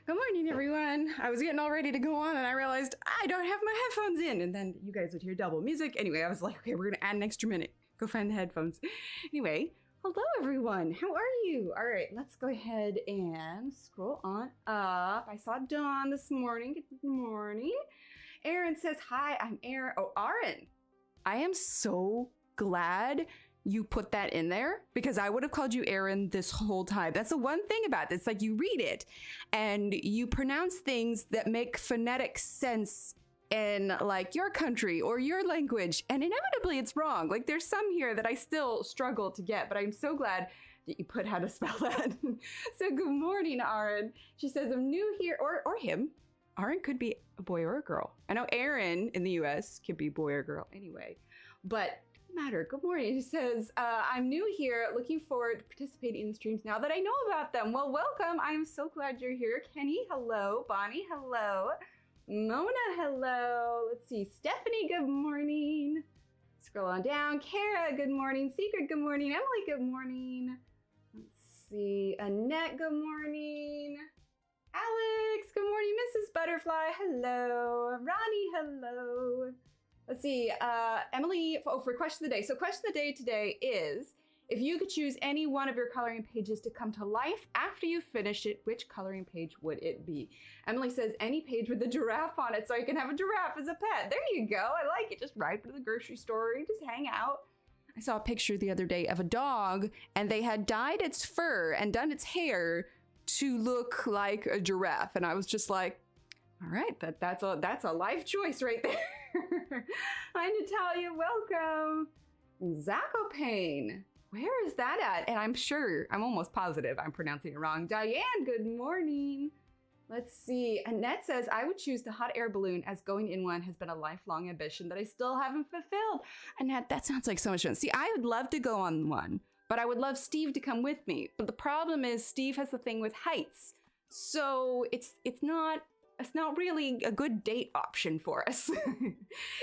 Good morning, everyone. I was getting all ready to go on and I realized I don't have my headphones in. And then you guys would hear double music. Anyway, I was like, okay, we're going to add an extra minute. Go find the headphones. Anyway, hello, everyone. How are you? All right, let's go ahead and scroll on up. I saw Dawn this morning. Good morning. Aaron says, hi, I'm Aaron. Oh, Aaron. I am so glad you put that in there because I would have called you Aaron this whole time. That's the one thing about this. Like you read it and you pronounce things that make phonetic sense in like your country or your language. And inevitably it's wrong. Like there's some here that I still struggle to get, but I'm so glad that you put how to spell that. So good morning, Aaron. She says, I'm new here, or him. Aaron could be a boy or a girl. I know Aaron in the US could be boy or girl anyway, but matter. Good morning. She says, I'm new here, looking forward to participating in the streams now that I know about them. Well, welcome. I'm so glad you're here. Kenny, hello. Bonnie, hello. Mona, hello. Let's see. Stephanie, good morning. Scroll on down. Kara, good morning. Secret, good morning. Emily, good morning. Let's see. Annette, good morning. Alex, good morning. Mrs. Butterfly, hello. Ronnie, hello. Let's see, Emily, for question of the day. So question of the day today is, if you could choose any one of your coloring pages to come to life after you finish it, which coloring page would it be? Emily says, any page with a giraffe on it so I can have a giraffe as a pet. There you go, I like it. Just ride to the grocery store, just hang out. I saw a picture the other day of a dog and they had dyed its fur and done its hair to look like a giraffe. And I was just like, all right, that's a life choice right there. Hi, Natalia, welcome. Zakopane, where is that at? And I'm almost positive I'm pronouncing it wrong. Diane, good morning. Let's see. Annette says, I would choose the hot air balloon as going in one has been a lifelong ambition that I still haven't fulfilled. Annette, that sounds like so much fun. See, I would love to go on one, but I would love Steve to come with me. But the problem is Steve has the thing with heights. So it's not really a good date option for us.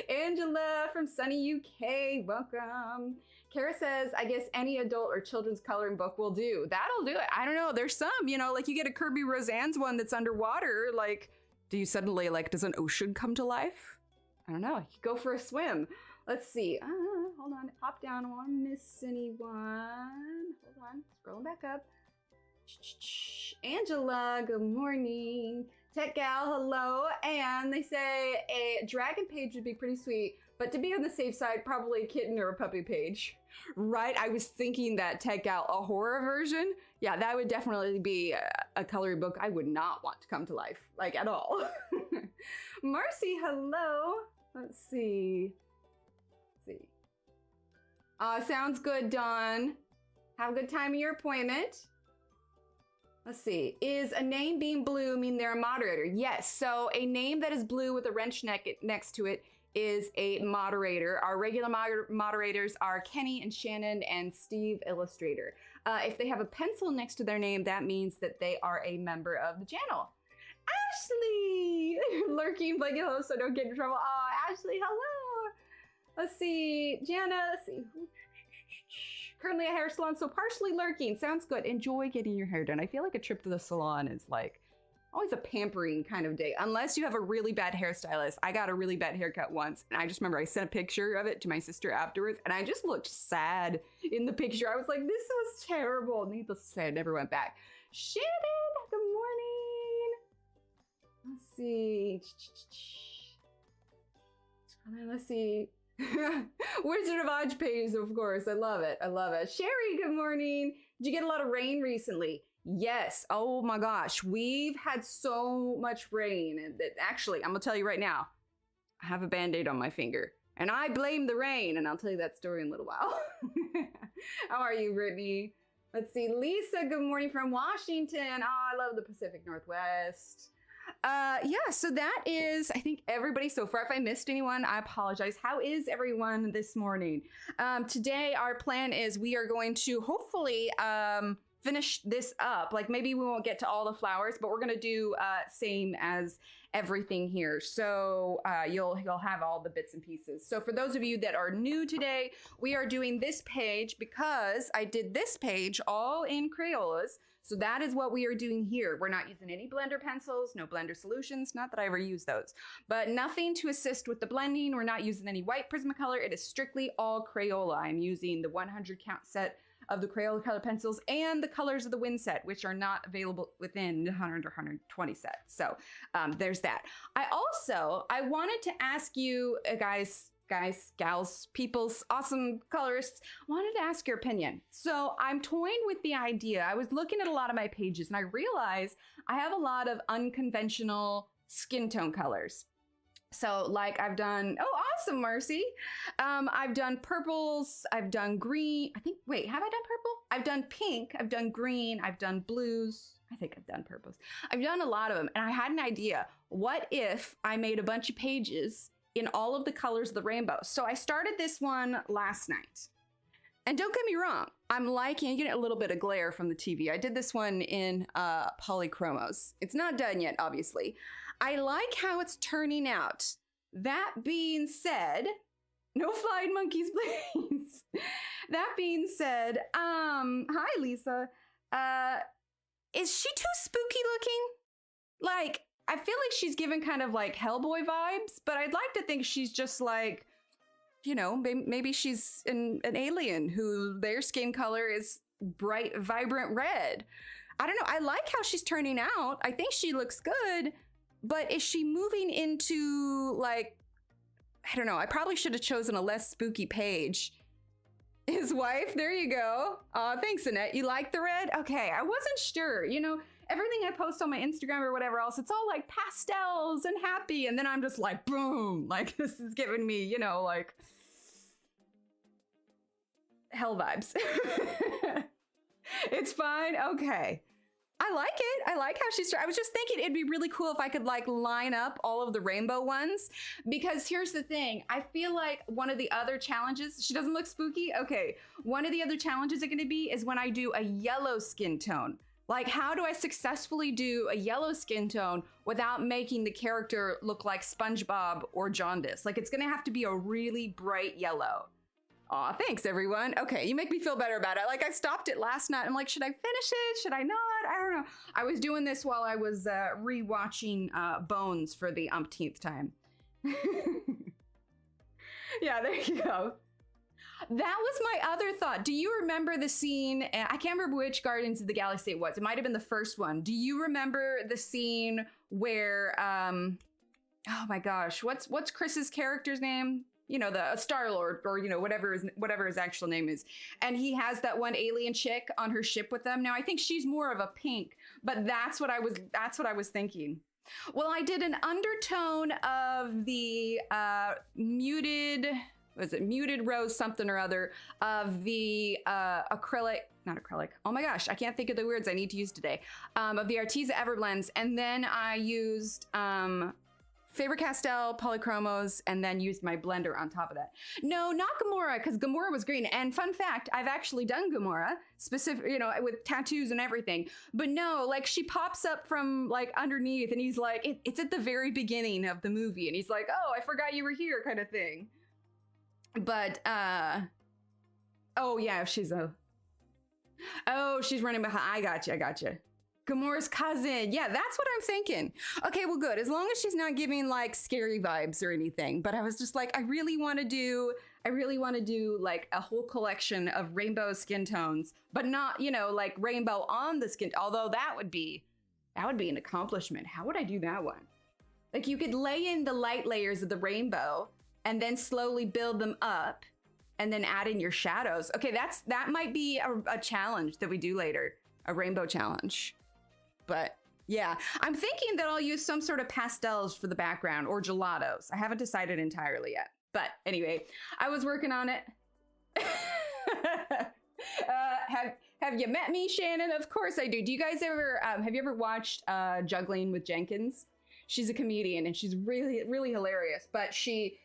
Angela from sunny UK, welcome. Kara says, I guess any adult or children's coloring book will do. That'll do it. I don't know, there's some, like you get a Kirby Roseanne's one that's underwater, like, do you suddenly, like, does an ocean come to life? I don't know, you go for a swim. Let's see, hold on, pop down, I want to miss anyone. Hold on, scrolling back up. Angela, good morning. Tech Gal, hello. And they say a dragon page would be pretty sweet, but to be on the safe side, probably a kitten or a puppy page. Right, I was thinking that, Tech Gal, a horror version? Yeah, that would definitely be a coloring book I would not want to come to life, like at all. Marcy, hello. Let's see. Sounds good, Dawn. Have a good time in your appointment. Let's see, is a name being blue mean they're a moderator? Yes, so a name that is blue with a wrench next to it is a moderator. Our regular moderators are Kenny and Shannon and Steve Illustrator. If they have a pencil next to their name, that means that they are a member of the channel. Ashley, lurking, like hello, so don't get in trouble. Oh, Ashley, hello. Let's see, Jana, let's see. Currently a hair salon, so partially lurking. Sounds good. Enjoy getting your hair done. I feel like a trip to the salon is like always a pampering kind of day, unless you have a really bad hairstylist. I got a really bad haircut once, and I just remember I sent a picture of it to my sister afterwards, and I just looked sad in the picture. I was like, this was terrible. Needless to say, I never went back. Shannon, good morning. Let's see. Let's see. Wizard of Oz pages, of course. I love it. I love it. Sherry, good morning. Did you get a lot of rain recently? Yes. Oh my gosh. We've had so much rain. And that actually, I'm going to tell you right now, I have a Band-Aid on my finger. And I blame the rain. And I'll tell you that story in a little while. How are you, Brittany? Let's see. Lisa, good morning from Washington. Oh, I love the Pacific Northwest. Yeah, so that is, I think, everybody so far. If I missed anyone, I apologize. How is everyone this morning? Today, our plan is we are going to hopefully finish this up. Like maybe we won't get to all the flowers, but we're gonna do same as everything here. So you'll have all the bits and pieces. So for those of you that are new today, we are doing this page because I did this page all in Crayolas. So that is what we are doing here. We're not using any blender pencils, no blender solutions, not that I ever use those, but nothing to assist with the blending. We're not using any white Prismacolor. It is strictly all Crayola. I'm using the 100 count set of the Crayola color pencils and the colors of the wind set, which are not available within the 100 or 120 set. So there's that. I wanted to ask you guys, gals, peoples, awesome colorists, wanted to ask your opinion. So I'm toying with the idea. I was looking at a lot of my pages and I realized I have a lot of unconventional skin tone colors. So like I've done, oh, awesome, Marcy. I've done purples, I've done green. Wait, have I done purple? I've done pink, I've done green, I've done blues. I think I've done purples. I've done a lot of them. And I had an idea. What if I made a bunch of pages in all of the colors of the rainbow? So I started this one last night. And don't get me wrong, I'm liking, you get a little bit of glare from the TV. I did this one in polychromos. It's not done yet, obviously. I like how it's turning out. That being said, no flying monkeys, please. That being said, hi, Lisa. Is she too spooky looking? Like, I feel like she's given kind of like Hellboy vibes, but I'd like to think she's just like, you know, maybe she's an alien who their skin color is bright, vibrant red. I don't know. I like how she's turning out. I think she looks good, but is she moving into like, I don't know. I probably should have chosen a less spooky page. His wife, there you go. Thanks, Annette. You like the red? Okay, I wasn't sure. You know, everything I post on my Instagram or whatever else, it's all like pastels and happy. And then I'm just like, boom, like this is giving me, you know, like hell vibes. It's fine. Okay. I like it. I like how she's, I was just thinking it'd be really cool if I could like line up all of the rainbow ones, because here's the thing. I feel like one of the other challenges, she doesn't look spooky. Okay. One of the other challenges are going to be is when I do a yellow skin tone. Like, how do I successfully do a yellow skin tone without making the character look like SpongeBob or Jaundice? Like, it's going to have to be a really bright yellow. Aw, thanks, everyone. Okay, you make me feel better about it. Like, I stopped it last night. I'm like, should I finish it? Should I not? I don't know. I was doing this while I was rewatching Bones for the umpteenth time. Yeah, there you go. That was my other thought. Do you remember the scene? I can't remember which Guardians of the Galaxy it was. It might have been the first one. Do you remember the scene where, oh my gosh, what's Chris's character's name? You know, the Star-Lord, or you know, whatever his actual name is. And he has that one alien chick on her ship with them. Now I think she's more of a pink, but that's what I was thinking. Well, I did an undertone of the muted rose something or other of the not acrylic. Oh my gosh, I can't think of the words I need to use today. Of the Arteza Everblends, and then I used Faber-Castell Polychromos, and then used my blender on top of that. No, not Gamora, because Gamora was green. And fun fact, I've actually done Gamora, specific, you know, with tattoos and everything. But no, like she pops up from like underneath, and he's like, it's at the very beginning of the movie, and he's like, oh, I forgot you were here, kind of thing. But oh yeah, she's running behind. I gotcha. Gamora's cousin. Yeah, that's what I'm thinking. Okay, well, good. As long as she's not giving like scary vibes or anything. But I was just like, I really want to do like a whole collection of rainbow skin tones, but not, you know, like rainbow on the skin. Although that would be an accomplishment. How would I do that one? Like you could lay in the light layers of the rainbow and then slowly build them up and then add in your shadows. Okay, that might be a challenge that we do later, a rainbow challenge. But yeah, I'm thinking that I'll use some sort of pastels for the background or gelatos. I haven't decided entirely yet. But anyway, I was working on it. Have you met me, Shannon? Of course I do. Do you guys ever, have you ever watched Juggling with Jenkins? She's a comedian and she's really, really hilarious. But she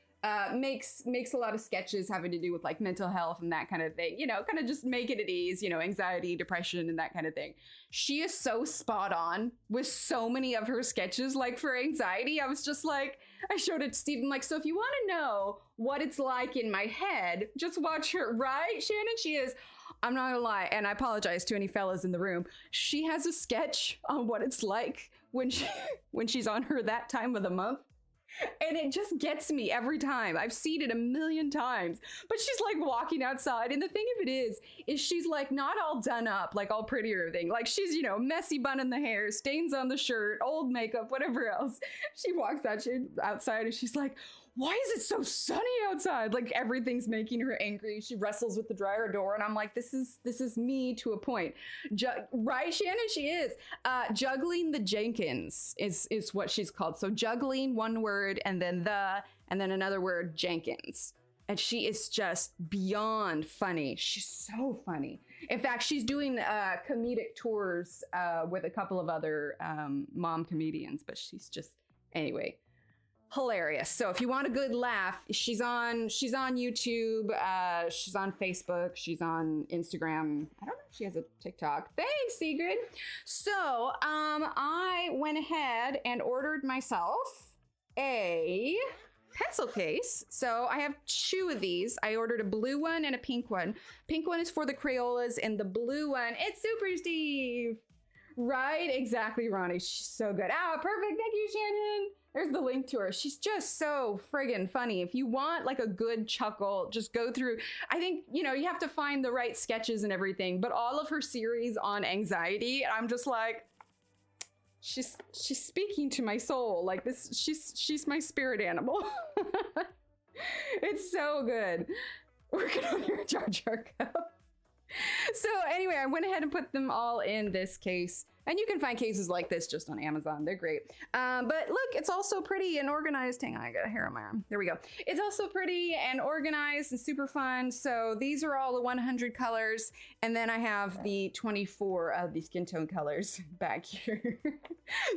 makes a lot of sketches having to do with like mental health and that kind of thing, you know, kind of just make it at ease, you know, anxiety, depression, and that kind of thing. She is so spot on with so many of her sketches. Like for anxiety, I was just like, I showed it to Steve. I'm like, so if you want to know what it's like in my head, just watch her, right, Shannon? She is, I'm not gonna lie, and I apologize to any fellas in the room. She has a sketch on what it's like when she's on her that time of the month. And it just gets me every time. I've seen it a million times. But she's like walking outside. And the thing of it is she's like not all done up, like all pretty or everything. Like she's, you know, messy bun in the hair, stains on the shirt, old makeup, whatever else. She walks outside and she's like, why is it so sunny outside? Like everything's making her angry. She wrestles with the dryer door, and I'm like, this is me to a point. Right, Shannon? She is. Juggling the Jenkins is what she's called. So juggling, one word, and then another word, Jenkins. And she is just beyond funny. She's so funny. In fact, she's doing comedic tours with a couple of other mom comedians, but she's just, anyway, hilarious. So if you want a good laugh, she's on YouTube, she's on Facebook, she's on Instagram. I don't know if she has a TikTok. Thanks, Sigrid. So I went ahead and ordered myself a pencil case. So I have 2 of these. I ordered a blue one and a pink one. Pink one is for the Crayolas, and the blue one, it's Super Steve. Right? Exactly, Ronnie. She's so good. Ah, perfect. Thank you, Shannon. There's the link to her. She's just so friggin' funny. If you want like a good chuckle, just go through. I think, you know, you have to find the right sketches and everything, but all of her series on anxiety, I'm just like, she's speaking to my soul. Like this, she's my spirit animal. It's so good. Working on your Jar Jar cup. So anyway, I went ahead and put them all in this case. And you can find cases like this just on Amazon. They're great. But look, it's also pretty and organized. Hang on, I got a hair on my arm. There we go. It's also pretty and organized and super fun. So these are all the 100 colors. And then I have the 24 of the skin tone colors back here.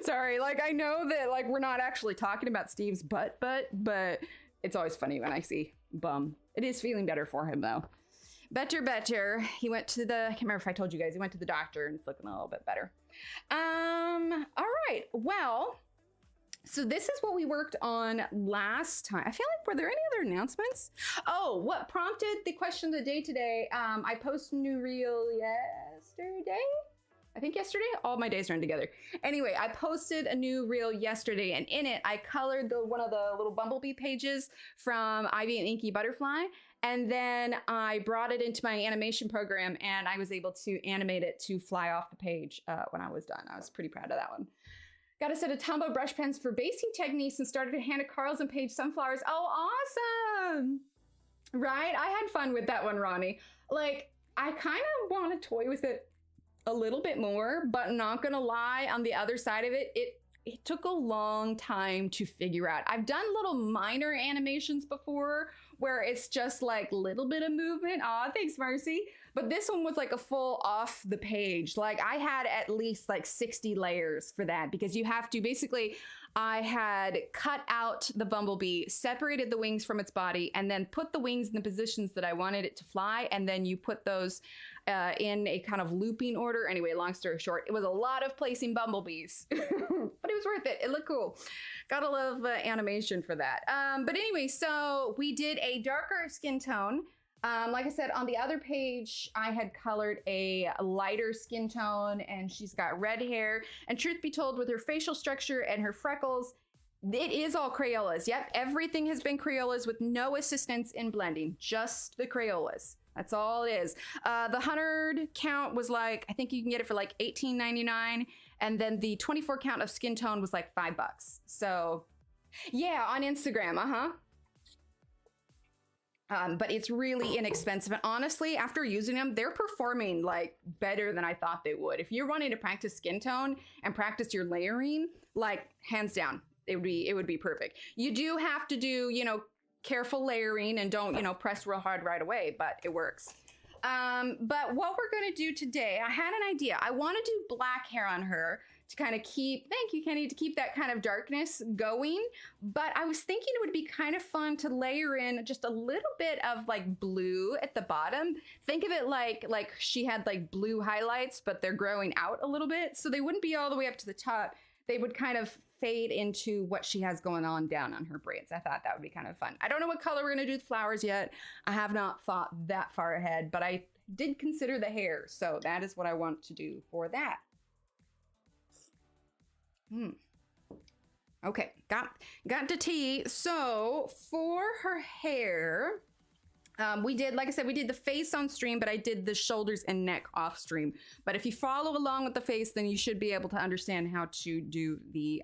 Sorry, like I know that like we're not actually talking about Steve's butt, but it's always funny when I see bum. It is feeling better for him though. Better. He went to the, I can't remember if I told you guys, he went to the doctor and it's looking a little bit better. All right, well, so this is what we worked on last time. I feel like, were there any other announcements? Oh, what prompted the question of the day today? I posted a new reel yesterday. I think yesterday, all my days run together. Anyway, I posted a new reel yesterday, and in it, I colored one of the little bumblebee pages from Ivy and Inky Butterfly. And then I brought it into my animation program, and I was able to animate it to fly off the page when I was done. I was pretty proud of that one. Got a set of Tombow brush pens for basing techniques and started a hand of Carls and Page sunflowers. Oh, awesome. Right? I had fun with that one, Ronnie. Like, I kind of want to toy with it a little bit more, but not gonna lie, on the other side of it, it took a long time to figure out. I've done little minor animations before where it's just like little bit of movement. Aw, thanks, Marcy. But this one was like a full off the page. Like I had at least like 60 layers for that, because you have to basically, I had cut out the bumblebee, separated the wings from its body, and then put the wings in the positions that I wanted it to fly. And then you put those in a kind of looping order. Anyway, long story short, it was a lot of placing bumblebees, but it was worth it. It looked cool. Gotta love animation for that. But anyway, so we did a darker skin tone. Like I said, on the other page, I had colored a lighter skin tone, and she's got red hair. And truth be told, with her facial structure and her freckles, it is all Crayolas. Yep, everything has been Crayolas with no assistance in blending, just the Crayolas. That's all it is. The 100 count was like, I think you can get it for like $18.99. And then the 24 count of skin tone was like $5. So yeah, on Instagram, but it's really inexpensive. And honestly, after using them, they're performing like better than I thought they would. If you're wanting to practice skin tone and practice your layering, like hands down, it would be perfect. You do have to do, you know, careful layering and don't, you know, press real hard right away, but it works. But what we're gonna do today, I had an idea. I wanna do black hair on her to kind of keep, thank you, Kenny, to keep that kind of darkness going. But I was thinking it would be kind of fun to layer in just a little bit of like blue at the bottom. Think of it like she had like blue highlights, but they're growing out a little bit. So they wouldn't be all the way up to the top. They would kind of fade into what she has going on down on her braids. I thought that would be kind of fun. I don't know what color we're gonna do the flowers yet. I have not thought that far ahead, but I did consider the hair. So that is what I want to do for that. Okay, got to tea. So for her hair, we did, like I said, we did the face on stream, but I did the shoulders and neck off stream. But if you follow along with the face, then you should be able to understand how to do the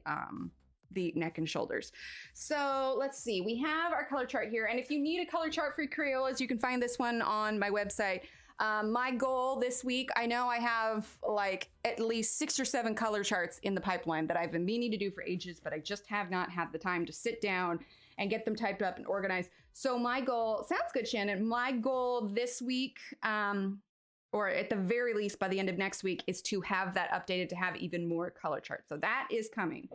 neck and shoulders. So let's see, we have our color chart here. And if you need a color chart for Crayolas, you can find this one on my website. My goal this week, I know I have like at least 6 or 7 color charts in the pipeline that I've been meaning to do for ages, but I just have not had the time to sit down and get them typed up and organized. So my goal, sounds good, Shannon. My goal this week, or at the very least by the end of next week, is to have that updated to have even more color charts. So that is coming.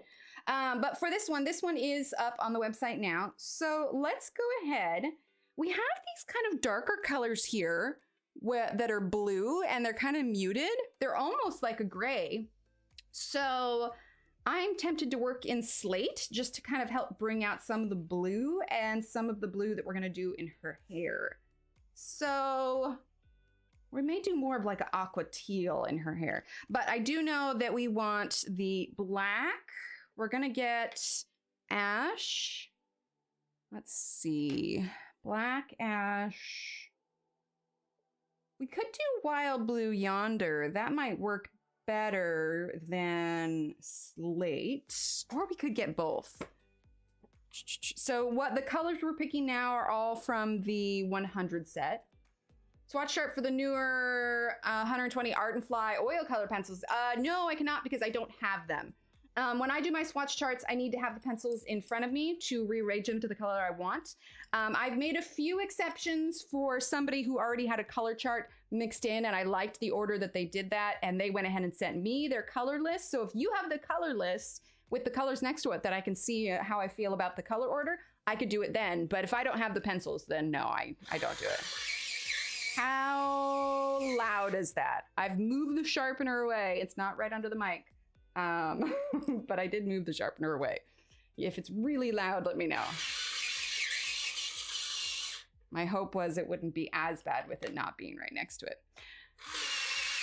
But for this one is up on the website now. So let's go ahead. We have these kind of darker colors here that are blue and they're kind of muted. They're almost like a gray. So I'm tempted to work in slate just to kind of help bring out some of the blue and some of the blue that we're gonna do in her hair. So we may do more of like an aqua teal in her hair, but I do know that we want the black. We're gonna get ash. Let's see, black ash. We could do wild blue yonder. That might work better than slate, or we could get both. So what the colors we're picking now are all from the 100 set. Swatch chart for the newer 120 Art and Fly oil color pencils. No, I cannot because I don't have them. When I do my swatch charts, I need to have the pencils in front of me to rearrange them to the color I want. I've made a few exceptions for somebody who already had a color chart mixed in, and I liked the order that they did that, and they went ahead and sent me their color list. So if you have the color list with the colors next to it that I can see how I feel about the color order, I could do it then. But if I don't have the pencils, then no, I don't do it. How loud is that? I've moved the sharpener away. It's not right under the mic. But I did move the sharpener away. If it's really loud, let me know. My hope was it wouldn't be as bad with it not being right next to it.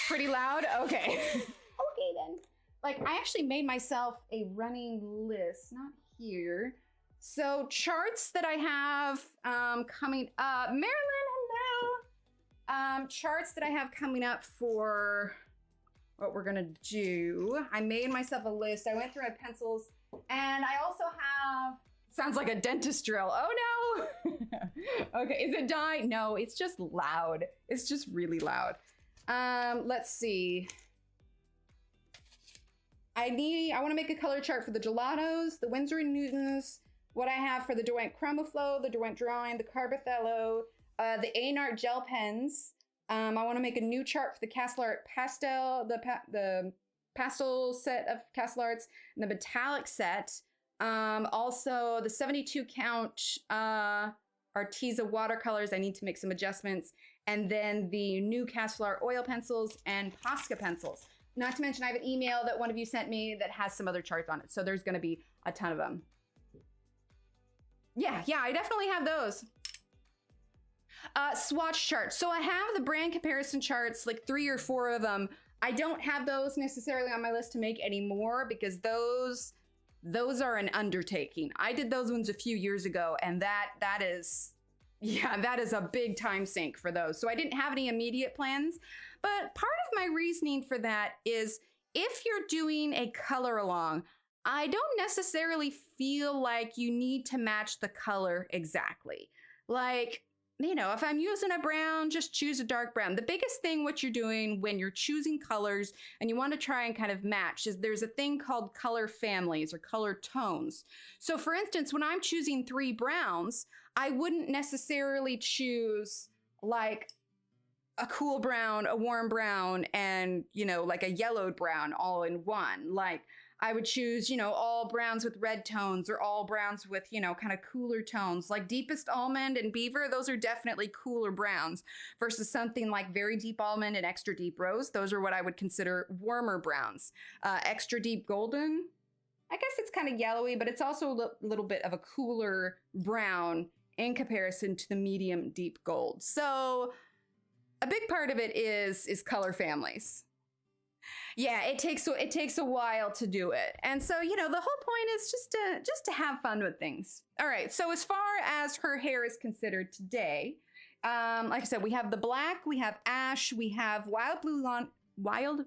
Pretty loud? Okay. Okay then. Like, I actually made myself a running list, not here. So charts that I have coming up. Marilyn, hello. Charts that I have coming up for what we're gonna do. I made myself a list. I went through my pencils, and I also have, sounds like a dentist drill. Oh no. Okay, is it dying? No, it's just loud. It's just really loud. Let's see. I want to make a color chart for the Gelatos, the Winsor & Newtons, what I have for the Derwent Chromaflow, the Derwent Drawing, the Carbothello, the Ainart gel pens. I want to make a new chart for the Castle Art Pastel, the pastel set of Castle Arts, and the metallic set. Also, the 72 count Arteza watercolors. I need to make some adjustments. And then the new Castle Art oil pencils and Posca pencils. Not to mention, I have an email that one of you sent me that has some other charts on it. So there's going to be a ton of them. Yeah, I definitely have those. Swatch charts. So I have the brand comparison charts, like 3 or 4 of them. I don't have those necessarily on my list to make anymore because those are an undertaking. I did those ones a few years ago, and that is a big time sink for those. So I didn't have any immediate plans, but part of my reasoning for that is if you're doing a color along, I don't necessarily feel like you need to match the color exactly. Like, you know, if I'm using a brown, just choose a dark brown. The biggest thing what you're doing when you're choosing colors and you want to try and kind of match is there's a thing called color families or color tones. So for instance, when I'm choosing 3 browns, I wouldn't necessarily choose like a cool brown, a warm brown, and, you know, like a yellowed brown all in one. Like I would choose, you know, all browns with red tones or all browns with, you know, kind of cooler tones. Like deepest almond and beaver, those are definitely cooler browns versus something like very deep almond and extra deep rose. Those are what I would consider warmer browns. Extra deep golden, I guess it's kind of yellowy, but it's also a little bit of a cooler brown in comparison to the medium deep gold. So a big part of it is color families. Yeah, it takes a while to do it. And so, you know, the whole point is just to have fun with things. All right, so as far as her hair is considered today, like I said, we have the black, we have ash, we have wild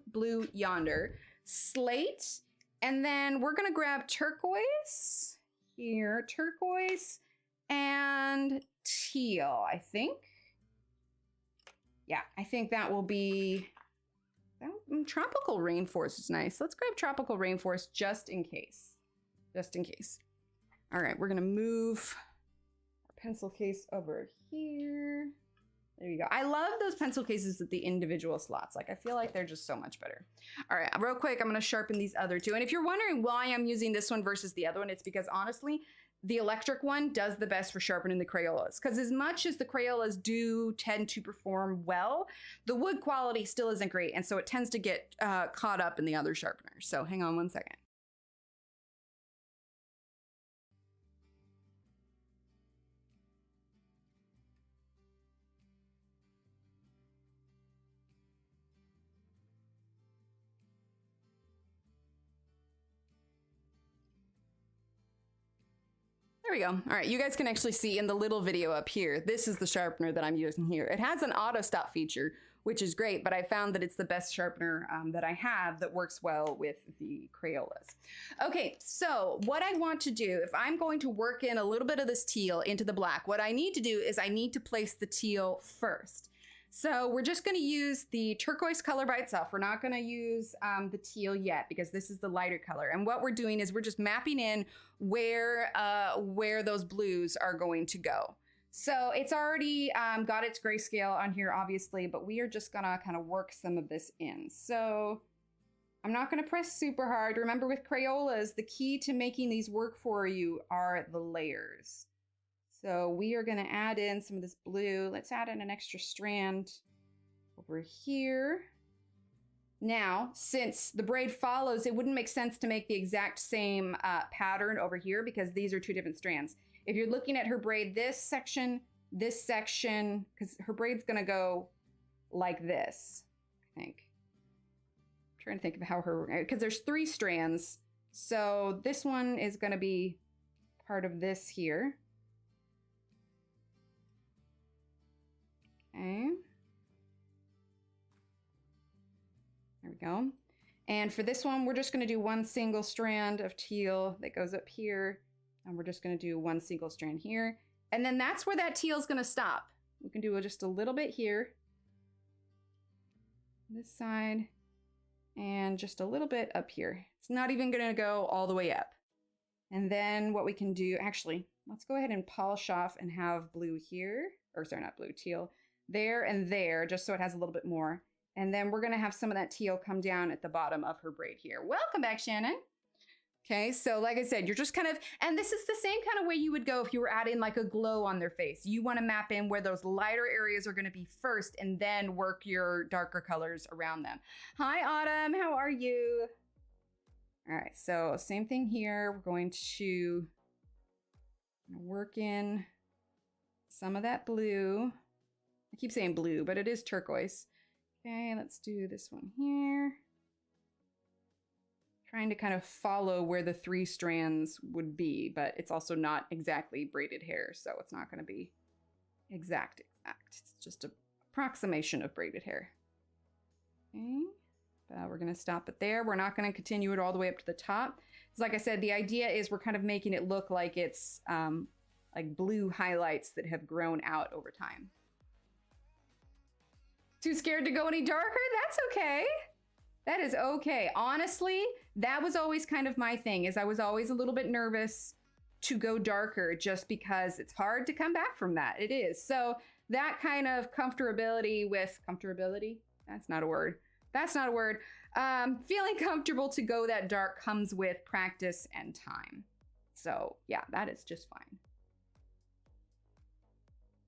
blue yonder, slate, and then we're gonna grab turquoise here, turquoise and teal, I think. Yeah, I think that will be, tropical rainforest is nice. Let's grab tropical rainforest just in case. Just in case. All right, we're gonna move our pencil case over here. There you go. I love those pencil cases with the individual slots. Like I feel like they're just so much better. All right, real quick, I'm gonna sharpen these other two. And if you're wondering why I'm using this one versus the other one, it's because honestly, the electric one does the best for sharpening the Crayolas. Because as much as the Crayolas do tend to perform well, the wood quality still isn't great. And so it tends to get caught up in the other sharpeners. So hang on one second. There we go. All right, you guys can actually see in the little video up here, this is the sharpener that I'm using here. It has an auto stop feature, which is great, but I found that it's the best sharpener that I have that works well with the Crayolas. Okay, so what I want to do, if I'm going to work in a little bit of this teal into the black, what I need to do is I need to place the teal first. So we're just gonna use the turquoise color by itself. We're not gonna use the teal yet because this is the lighter color. And what we're doing is we're just mapping in where those blues are going to go. So it's already got its grayscale on here, obviously, but we are just gonna kind of work some of this in. So I'm not gonna press super hard. Remember with Crayolas, the key to making these work for you are the layers. So we are gonna add in some of this blue. Let's add in an extra strand over here. Now, since the braid follows, it wouldn't make sense to make the exact same pattern over here because these are two different strands. If you're looking at her braid, this section, because her braid's gonna go like this, I think. I'm trying to think of how because there's 3 strands. So this one is gonna be part of this here. Okay. There we go. And for this one, we're just going to do one single strand of teal that goes up here. And we're just going to do one single strand here. And then that's where that teal is going to stop. We can do just a little bit here. This side. And just a little bit up here. It's not even going to go all the way up. And then what we can do, actually, let's go ahead and polish off and have blue here. Or sorry, not blue, teal. There and there, just so it has a little bit more. And then we're gonna have some of that teal come down at the bottom of her braid here. Welcome back, Shannon. Okay, so like I said, you're just kind of, and this is the same kind of way you would go if you were adding like a glow on their face. You wanna map in where those lighter areas are gonna be first and then work your darker colors around them. Hi, Autumn, how are you? All right, so same thing here. We're going to work in some of that blue. I keep saying blue, but it is turquoise. Okay, let's do this one here. Trying to kind of follow where the 3 strands would be, but it's also not exactly braided hair, so it's not going to be exact. It's just an approximation of braided hair. Okay, we're going to stop it there. We're not going to continue it all the way up to the top. So like I said, the idea is we're kind of making it look like it's like blue highlights that have grown out over time. Too scared to go any darker? That's okay. That is okay. Honestly, that was always kind of my thing, is I was always a little bit nervous to go darker just because it's hard to come back from that. It is. So that kind of comfortability with comfortability. That's not a word. That's not a word. Feeling comfortable to go that dark comes with practice and time. So yeah, that is just fine.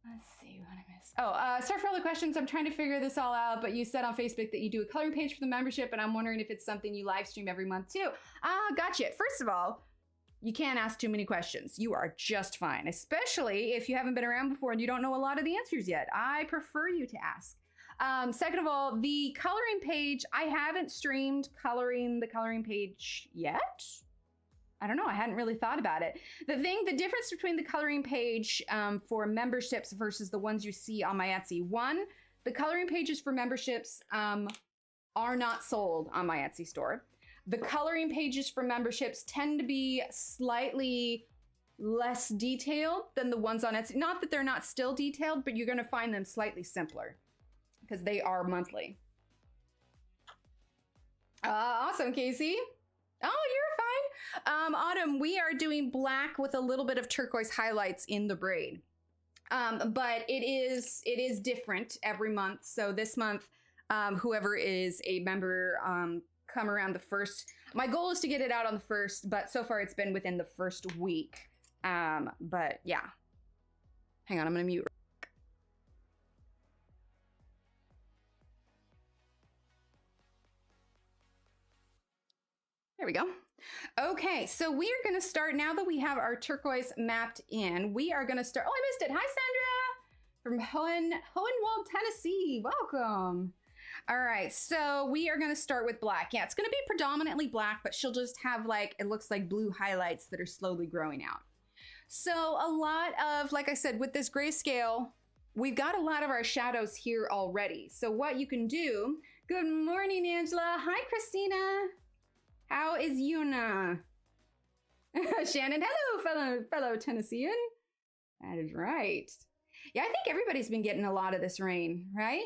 Let's see what I missed. Oh, sorry for all the questions. I'm trying to figure this all out, but you said on Facebook that you do a coloring page for the membership, and I'm wondering if it's something you live stream every month too. Gotcha. First of all, you can't ask too many questions. You are just fine, especially if you haven't been around before and you don't know a lot of the answers yet. I prefer you to ask. Second of all, the coloring page, I haven't streamed the coloring page yet. I don't know, I hadn't really thought about it. The difference between the coloring page for memberships versus the ones you see on my Etsy. One, the coloring pages for memberships are not sold on my Etsy store. The coloring pages for memberships tend to be slightly less detailed than the ones on Etsy. Not that they're not still detailed, but you're gonna find them slightly simpler because they are monthly. Awesome, Casey. Oh, you're fine. Autumn, we are doing black with a little bit of turquoise highlights in the braid. But it is different every month. So this month, whoever is a member, come around the 1st. My goal is to get it out on the 1st, but so far it's been within the 1st week. But yeah. Hang on, I'm gonna mute. There we go. Okay, so we are gonna start, now that we have our turquoise mapped in, we are gonna start, oh, I missed it. Hi, Sandra, from Hohenwald, Tennessee, welcome. All right, so we are gonna start with black. Yeah, it's gonna be predominantly black, but she'll just have like, it looks like blue highlights that are slowly growing out. So a lot of, like I said, with this grayscale, we've got a lot of our shadows here already. So what you can do, good morning, Angela. Hi, Christina. How is Yuna? Shannon, hello, fellow Tennessean. That is right. Yeah, I think everybody's been getting a lot of this rain, right?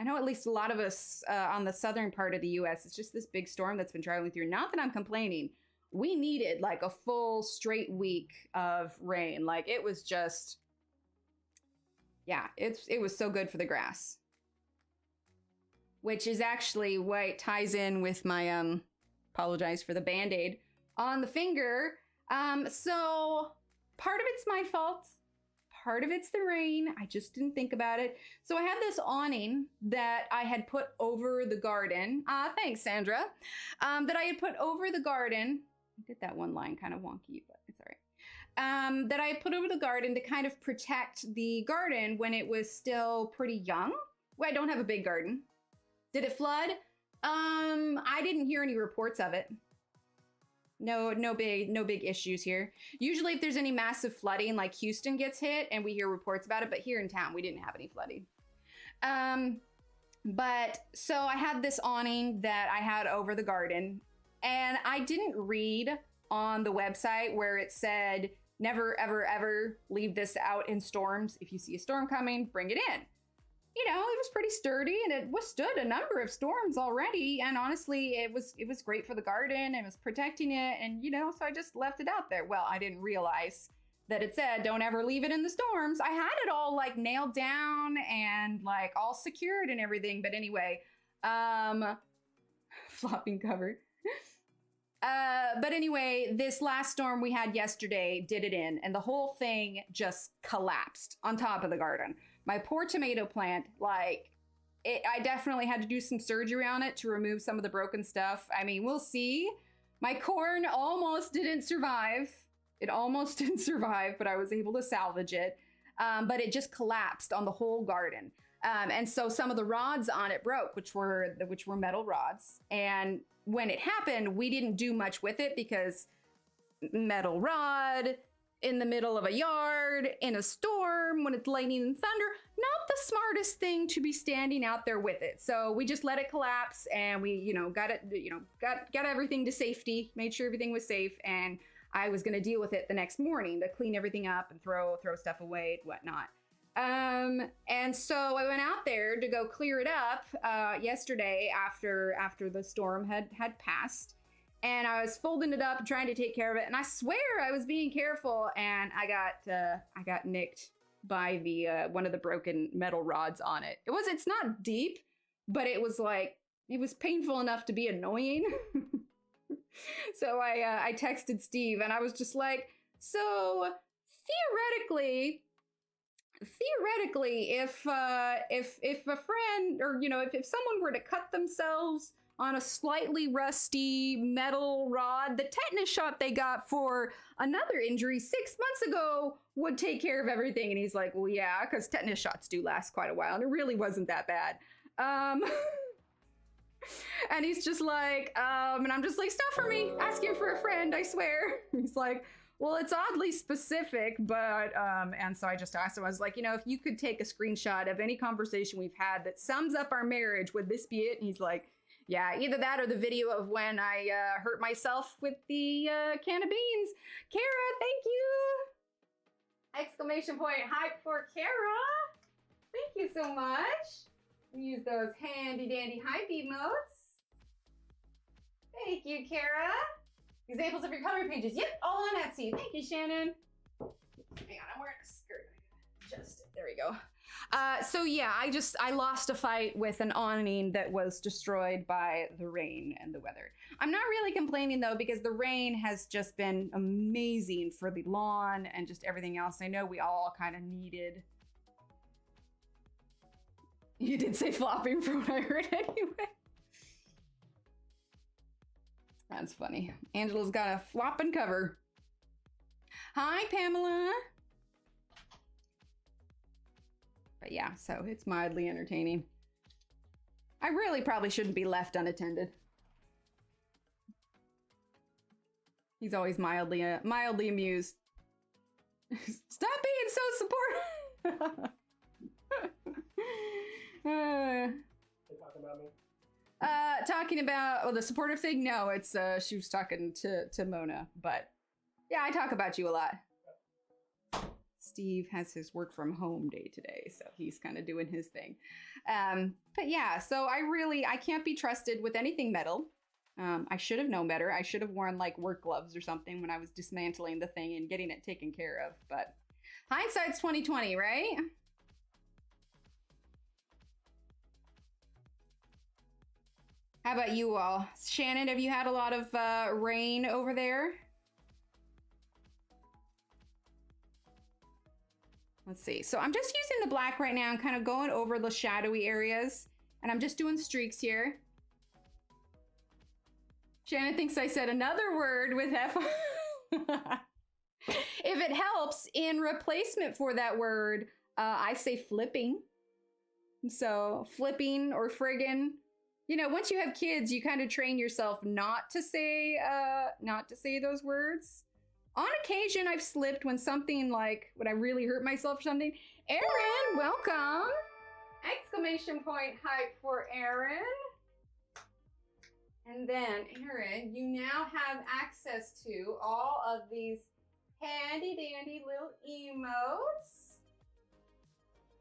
I know at least a lot of us on the southern part of the US, it's just this big storm that's been traveling through. Not that I'm complaining. We needed like a full straight week of rain. Like it was just, yeah, it was so good for the grass. Which is actually what ties in with my, apologize for the Band-Aid on the finger. So part of it's my fault. Part of it's the rain. I just didn't think about it. So I had this awning that I had put over the garden. Thanks, Sandra. That I had put over the garden. I did that one line kind of wonky, but it's all right. That I had put over the garden to kind of protect the garden when it was still pretty young. Well, I don't have a big garden. Did it flood? I didn't hear any reports of it. No big issues here. Usually if there's any massive flooding, like Houston gets hit and we hear reports about it, but here in town, we didn't have any flooding. But so I had this awning that I had over the garden, and I didn't read on the website where it said, never, ever, ever leave this out in storms. If you see a storm coming, bring it in. You know, it was pretty sturdy and it withstood a number of storms already. And honestly, it was great for the garden. It was protecting it. And, you know, so I just left it out there. Well, I didn't realize that it said, don't ever leave it in the storms. I had it all like nailed down and like all secured and everything. But anyway, flopping cover. But anyway, this last storm we had yesterday did it in, and the whole thing just collapsed on top of the garden. My poor tomato plant, like, I definitely had to do some surgery on it to remove some of the broken stuff. I mean, we'll see. My corn almost didn't survive. It almost didn't survive, but I was able to salvage it. But it just collapsed on the whole garden. And so some of the rods on it broke, which were metal rods. And when it happened, we didn't do much with it because metal rod in the middle of a yard, in a storm, when it's lightning and thunder, not the smartest thing to be standing out there with it. So we just let it collapse, and we, you know, got it, you know, got everything to safety, made sure everything was safe, and I was gonna deal with it the next morning to clean everything up and throw stuff away and whatnot. And so I went out there to go clear it up yesterday after the storm had passed. And I was folding it up and trying to take care of it. And I swear I was being careful, and I got nicked by the one of the broken metal rods on it. It's not deep, but it was like, it was painful enough to be annoying. So I texted Steve and I was just like, so theoretically, if a friend, or you know, if someone were to cut themselves on a slightly rusty metal rod, the tetanus shot they got for another injury 6 months ago would take care of everything. And he's like, well, yeah, because tetanus shots do last quite a while, and it really wasn't that bad. And he's just like, and I'm just like, it's not for me. Ask him for a friend, I swear. He's like, well, it's oddly specific, but, and so I just asked him, I was like, you know, if you could take a screenshot of any conversation we've had that sums up our marriage, would this be it? And he's like, yeah, either that or the video of when I hurt myself with the can of beans. Kara, thank you! Exclamation point, hype for Kara. Thank you so much. We use those handy dandy hype emotes. Thank you, Kara. Examples of your coloring pages. Yep, all on Etsy. Thank you, Shannon. Hang on, I'm wearing a skirt. Adjust it. There we go. So yeah, I lost a fight with an awning that was destroyed by the rain and the weather. I'm not really complaining though, because the rain has just been amazing for the lawn and just everything else. I know we all kind of needed. You did say flopping from what I heard anyway. That's funny. Angela's got a flopping cover. Hi, Pamela. But yeah, so it's mildly entertaining. I really probably shouldn't be left unattended. He's always mildly amused. Stop being so supportive. Talking about me? Talking about the supportive thing? No, it's she was talking to Mona, but yeah, I talk about you a lot. Steve has his work from home day today, so he's kind of doing his thing. But yeah, so I can't be trusted with anything metal. I should have known better. I should have worn like work gloves or something when I was dismantling the thing and getting it taken care of, but hindsight's 2020, right? How about you all? Shannon, have you had a lot of rain over there? Let's see. So I'm just using the black right now and kind of going over the shadowy areas. And I'm just doing streaks here. Shannon thinks I said another word with F. If it helps, in replacement for that word, I say flipping. So flipping or friggin'. You know, once you have kids, you kind of train yourself not to say those words. On occasion, I've slipped when something like, when I really hurt myself or something. Erin, welcome. Exclamation point hype for Erin. And then, Erin, you now have access to all of these handy dandy little emotes.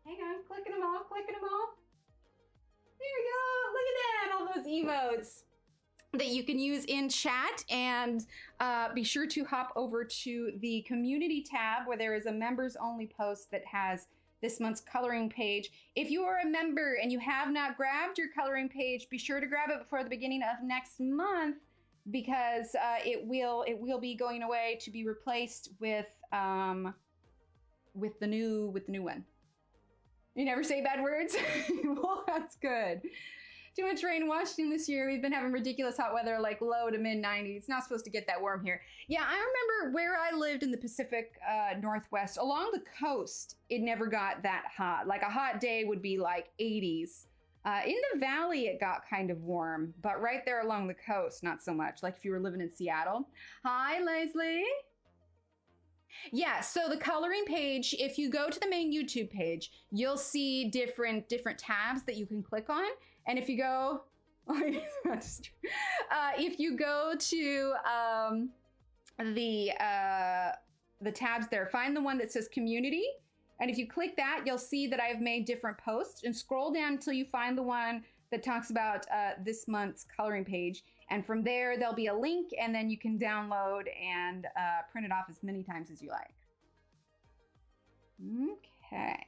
Hang on, clicking them all, clicking them all. There we go, look at that, all those emotes that you can use in chat. And be sure to hop over to the community tab where there is a members only post that has this month's coloring page. If you are a member and you have not grabbed your coloring page, be sure to grab it before the beginning of next month, because it will be going away to be replaced with the new one. You never say bad words? Well, that's good. Too much rain in Washington this year. We've been having ridiculous hot weather, like low to mid 90s. It's not supposed to get that warm here. Yeah, I remember where I lived in the Pacific Northwest, along the coast, it never got that hot. Like a hot day would be like 80s. In the valley, it got kind of warm, but right there along the coast, not so much. Like if you were living in Seattle. Hi, Leslie. Yeah, so the coloring page, if you go to the main YouTube page, you'll see different tabs that you can click on. And if you go, if you go to the tabs there, find the one that says community. And if you click that, you'll see that I've made different posts, and scroll down until you find the one that talks about this month's coloring page. And from there, there'll be a link, and then you can download and print it off as many times as you like. Okay.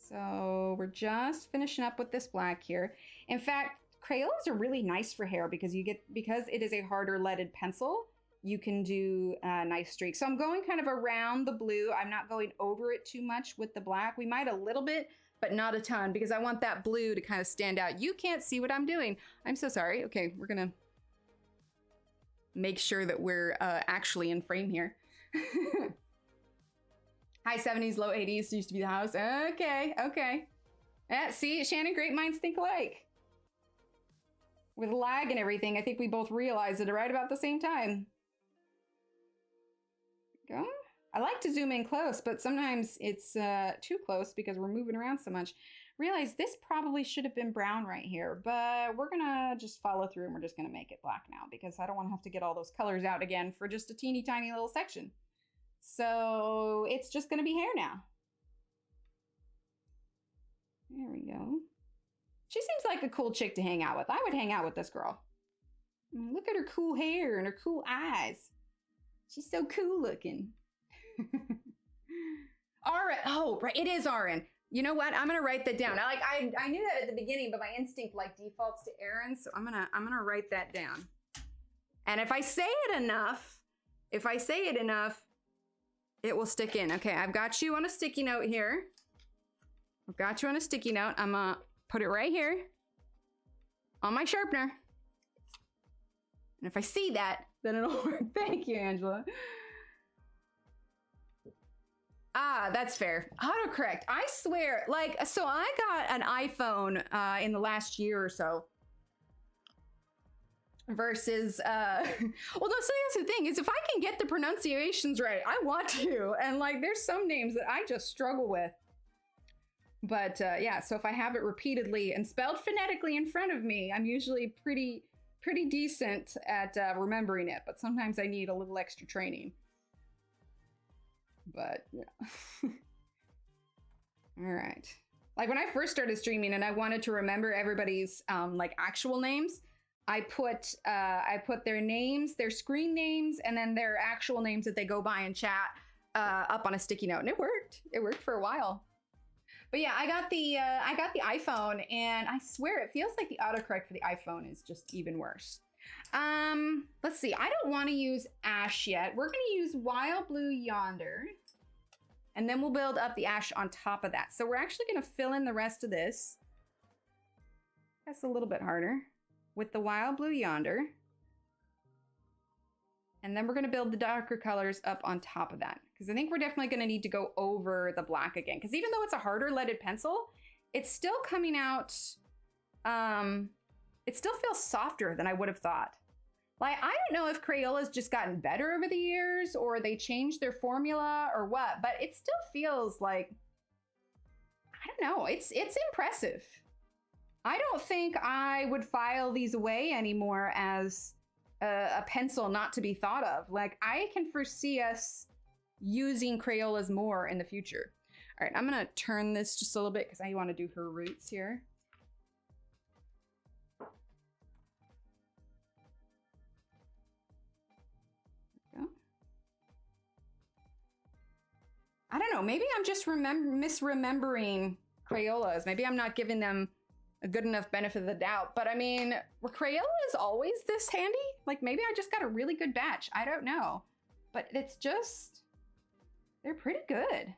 So we're just finishing up with this black here. In fact, Crayolas are really nice for hair because because it is a harder leaded pencil, you can do nice streaks. So I'm going kind of around the blue. I'm not going over it too much with the black. We might a little bit, but not a ton because I want that blue to kind of stand out. You can't see what I'm doing. I'm so sorry. Okay, we're gonna make sure that we're actually in frame here. High 70s, low 80s used to be the house. Okay, okay. See, Shannon, great minds think alike. With lag and everything, I think we both realized it right about the same time. Go. I like to zoom in close, but sometimes it's too close because we're moving around so much. Realize this probably should have been brown right here, but we're gonna just follow through and we're just gonna make it black now because I don't want to have to get all those colors out again for just a teeny tiny little section. So it's just gonna be hair now. There we go. She seems like a cool chick to hang out with. I would hang out with this girl. I mean, look at her cool hair and her cool eyes. She's so cool looking. Arin. Oh, right. It is Arin. You know what? I'm gonna write that down. I knew that at the beginning, but my instinct like defaults to Arin, so I'm gonna write that down. And if I say it enough, it will stick in. Okay, I've got you on a sticky note here. I've got you on a sticky note. I'm gonna put it right here on my sharpener. And if I see that, then it'll work. Thank you, Angela. Ah, that's fair. Autocorrect. I swear, like, so I got an iPhone in the last year or so. Versus, well, no, so that's the thing, is if I can get the pronunciations right, I want to. And like, there's some names that I just struggle with. But yeah, so if I have it repeatedly and spelled phonetically in front of me, I'm usually pretty decent at remembering it. But sometimes I need a little extra training. But yeah. All right. Like when I first started streaming and I wanted to remember everybody's like actual names, I put their names, their screen names, and then their actual names that they go by in chat up on a sticky note, and it worked. It worked for a while. But yeah, I got the iPhone, and I swear it feels like the autocorrect for the iPhone is just even worse. Let's see. I don't want to use ash yet. We're going to use wild blue yonder, and then we'll build up the ash on top of that. So we're actually going to fill in the rest of this. That's a little bit harder with the wild blue yonder. And then we're going to build the darker colors up on top of that. Because I think we're definitely going to need to go over the black again. Because even though it's a harder leaded pencil, it's still coming out, it still feels softer than I would have thought. Like, I don't know if Crayola's just gotten better over the years or they changed their formula or what, but it still feels like, I don't know, it's impressive. I don't think I would file these away anymore as a pencil not to be thought of. Like, I can foresee us using Crayolas more in the future. All right, I'm gonna turn this just a little bit because I want to do her roots here. I don't know, maybe I'm just misremembering Crayolas. Maybe I'm not giving them a good enough benefit of the doubt, but I mean, were Crayolas always this handy? Like maybe I just got a really good batch, I don't know. But it's just, they're pretty good.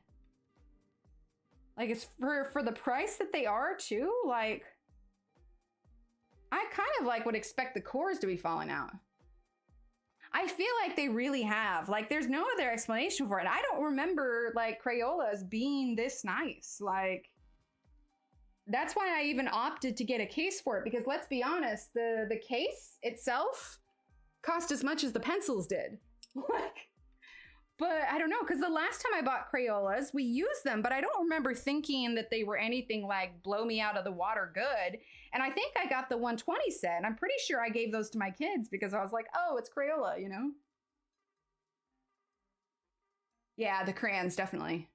Like it's for the price that they are too, like, I kind of like would expect the cores to be falling out. I feel like they really have, like there's no other explanation for it. I don't remember like Crayolas being this nice, like, that's why I even opted to get a case for it, because let's be honest, the case itself cost as much as the pencils did. But I don't know, because the last time I bought Crayolas, we used them, but I don't remember thinking that they were anything like blow me out of the water good. And I think I got the 120 set, and I'm pretty sure I gave those to my kids because I was like, oh, it's Crayola, you know? Yeah, the crayons, definitely.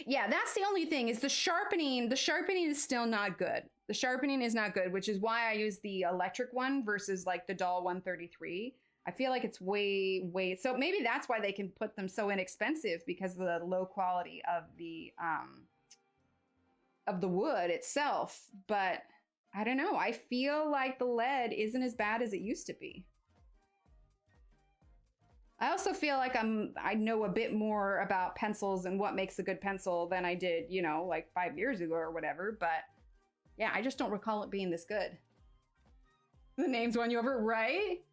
Yeah, that's the only thing, is the sharpening is still not good. The sharpening is not good, which is why I use the electric one versus like the Doll 133. I feel like it's way, so maybe that's why they can put them so inexpensive, because of the low quality of the wood itself. But I don't know, I feel like the lead isn't as bad as it used to be. I also feel like I know a bit more about pencils and what makes a good pencil than I did, you know, like 5 years ago or whatever. But yeah, I just don't recall it being this good. The name's won you over, right?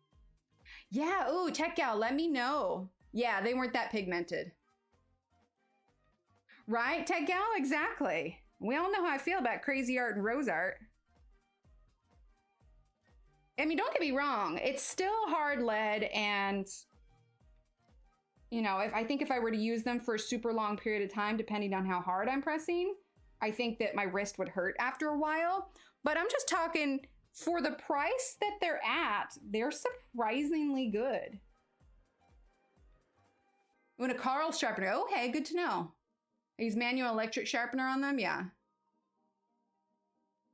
Yeah, ooh, Tech Gal, let me know. Yeah, they weren't that pigmented. Right, Tech Gal? Exactly. We all know how I feel about crazy art and rose art. I mean, don't get me wrong, it's still hard lead, and you know, I think if I were to use them for a super long period of time, depending on how hard I'm pressing, I think that my wrist would hurt after a while. But I'm just talking, for the price that they're at, they're surprisingly good. You want a Carl sharpener? Okay, good to know. I use manual electric sharpener on them, yeah.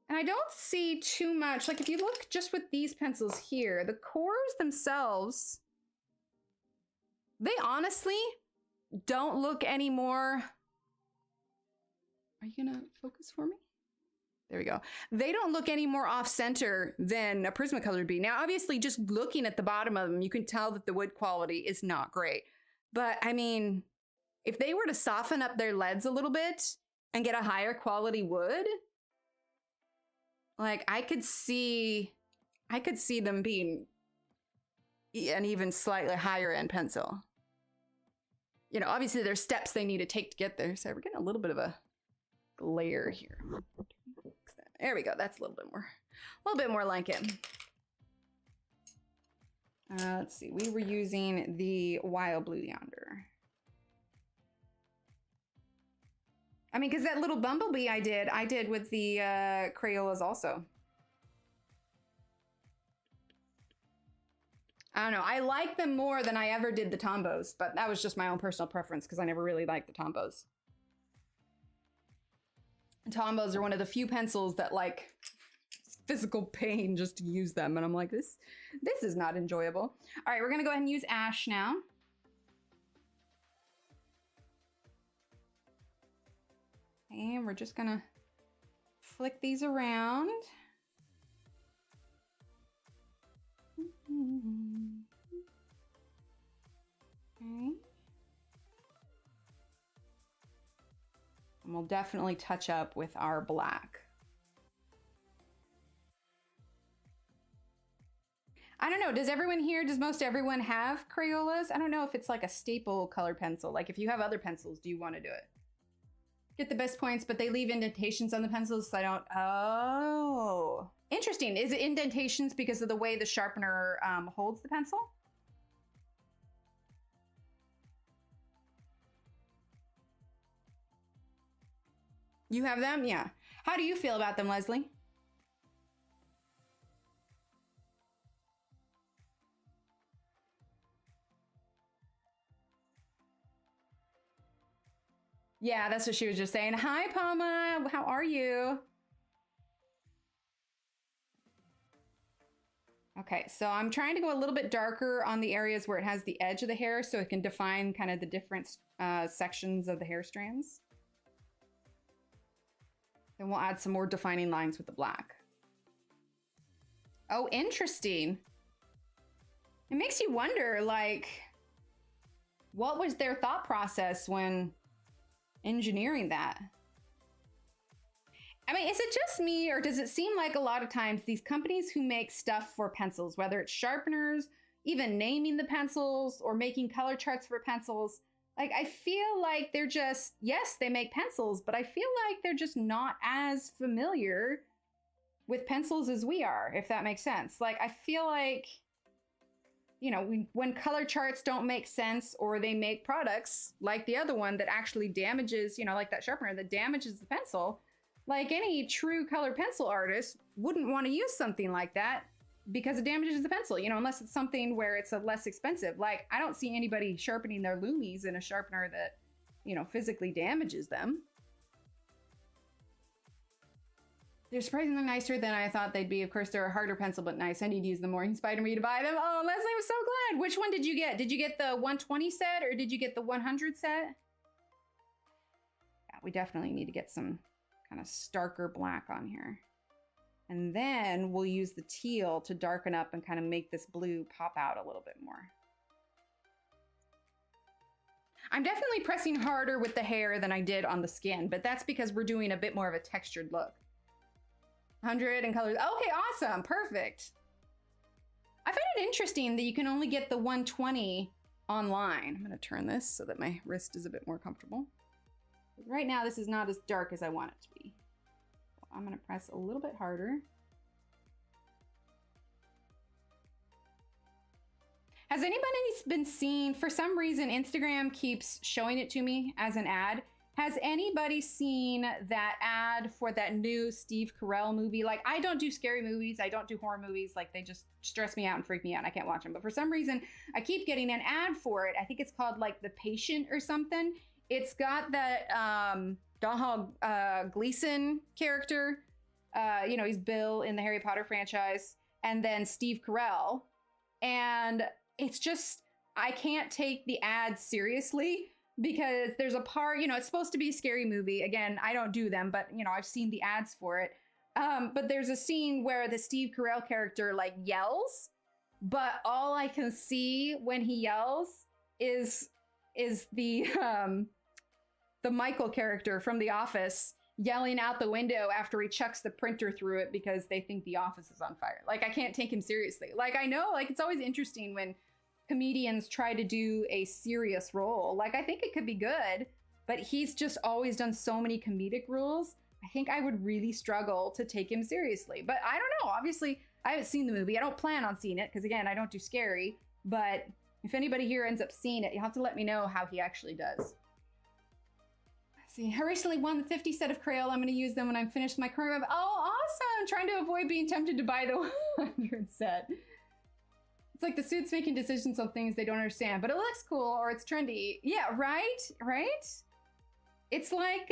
And I don't see too much, like if you look just with these pencils here, the cores themselves, they honestly don't look any more. Are you gonna focus for me? There we go. They don't look any more off center than a Prismacolor would be. Now, obviously, just looking at the bottom of them, you can tell that the wood quality is not great. But I mean, if they were to soften up their leads a little bit and get a higher quality wood, like I could see them being an even slightly higher end pencil. You know, obviously there's steps they need to take to get there. So we're getting a little bit of a glare here. There we go. That's a little bit more like it. Let's see. We were using the Wild Blue Yonder. I mean, because that little bumblebee I did with the Crayolas also. I don't know. I like them more than I ever did the Tombos, but that was just my own personal preference because I never really liked the Tombos. Tombos are one of the few pencils that like physical pain just to use them, and I'm like, this is not enjoyable. All right, we're gonna go ahead and use ash now. And we're just gonna flick these around. Okay. And we'll definitely touch up with our black. I don't know, does most everyone have Crayolas? I don't know if it's like a staple color pencil. Like if you have other pencils, do you want to do it? Get the best points, but they leave indentations on the pencils, so I don't, oh. Interesting, is it indentations because of the way the sharpener holds the pencil? You have them? Yeah. How do you feel about them, Leslie? Yeah, that's what she was just saying. Hi, Palma. How are you? Okay, so I'm trying to go a little bit darker on the areas where it has the edge of the hair so it can define kind of the different sections of the hair strands. Then we'll add some more defining lines with the black. Oh, interesting. It makes you wonder, like, what was their thought process when engineering that? I mean, is it just me, or does it seem like a lot of times these companies who make stuff for pencils, whether it's sharpeners, even naming the pencils, or making color charts for pencils, like I feel like they're just, yes, they make pencils, but I feel like they're just not as familiar with pencils as we are, if that makes sense. Like I feel like, you know, when color charts don't make sense, or they make products like the other one that actually damages, you know, like that sharpener that damages the pencil, like any true color pencil artist wouldn't want to use something like that because it damages the pencil, you know, unless it's something where it's a less expensive. Like I don't see anybody sharpening their Lumis in a sharpener that, you know, physically damages them. They're surprisingly nicer than I thought they'd be. Of course, they're a harder pencil, but nice. I need to use them more. He inspired me to buy them. Oh, Leslie, I'm so glad. Which one did you get? Did you get the 120 set or did you get the 100 set? Yeah, we definitely need to get some kind of starker black on here. And then we'll use the teal to darken up and kind of make this blue pop out a little bit more. I'm definitely pressing harder with the hair than I did on the skin, but that's because we're doing a bit more of a textured look. 100 and colors. Okay, awesome. Perfect. I find it interesting that you can only get the 120 online. I'm going to turn this so that my wrist is a bit more comfortable. Right now, this is not as dark as I want it to be. So I'm going to press a little bit harder. Has anybody been seeing, for some reason, Instagram keeps showing it to me as an ad. Has anybody seen that ad for that new Steve Carell movie? Like, I don't do scary movies. I don't do horror movies. Like, they just stress me out and freak me out. I can't watch them. But for some reason, I keep getting an ad for it. I think it's called, like, The Patient or something. It's got that Donald Gleason character. You know, he's Bill in the Harry Potter franchise. And then Steve Carell. And it's just, I can't take the ad seriously. Because there's a part, you know, it's supposed to be a scary movie. Again, I don't do them, but, you know, I've seen the ads for it. But there's a scene where the Steve Carell character, like, yells. But all I can see when he yells is the Michael character from The Office yelling out the window after he chucks the printer through it because they think the office is on fire. Like, I can't take him seriously. Like, I know, like, it's always interesting when comedians try to do a serious role. Like, I think it could be good, but he's just always done so many comedic roles. I think I would really struggle to take him seriously. But I don't know. Obviously, I haven't seen the movie. I don't plan on seeing it because, again, I don't do scary. But if anybody here ends up seeing it, you'll have to let me know how he actually does. Let's see. I recently won the 50 set of Crayola. I'm going to use them when I'm finished my Crayola. Oh, awesome. Trying to avoid being tempted to buy the 100 set. It's like the suits making decisions on things they don't understand, but it looks cool or it's trendy. Yeah, right? Right? It's like,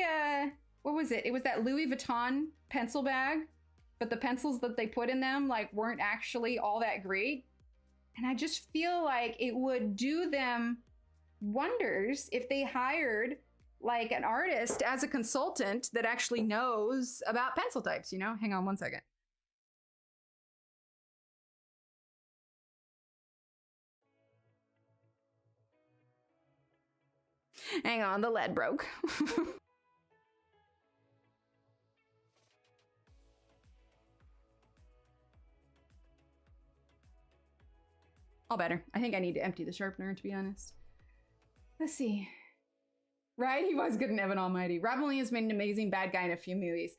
what was it? It was that Louis Vuitton pencil bag, but the pencils that they put in them like weren't actually all that great. And I just feel like it would do them wonders if they hired like an artist as a consultant that actually knows about pencil types, you know? Hang on one second. Hang on, the lead broke. All better. I think I need to empty the sharpener, to be honest. Let's see. Right? He was good in Evan Almighty. Robin Williams made an amazing bad guy in a few movies.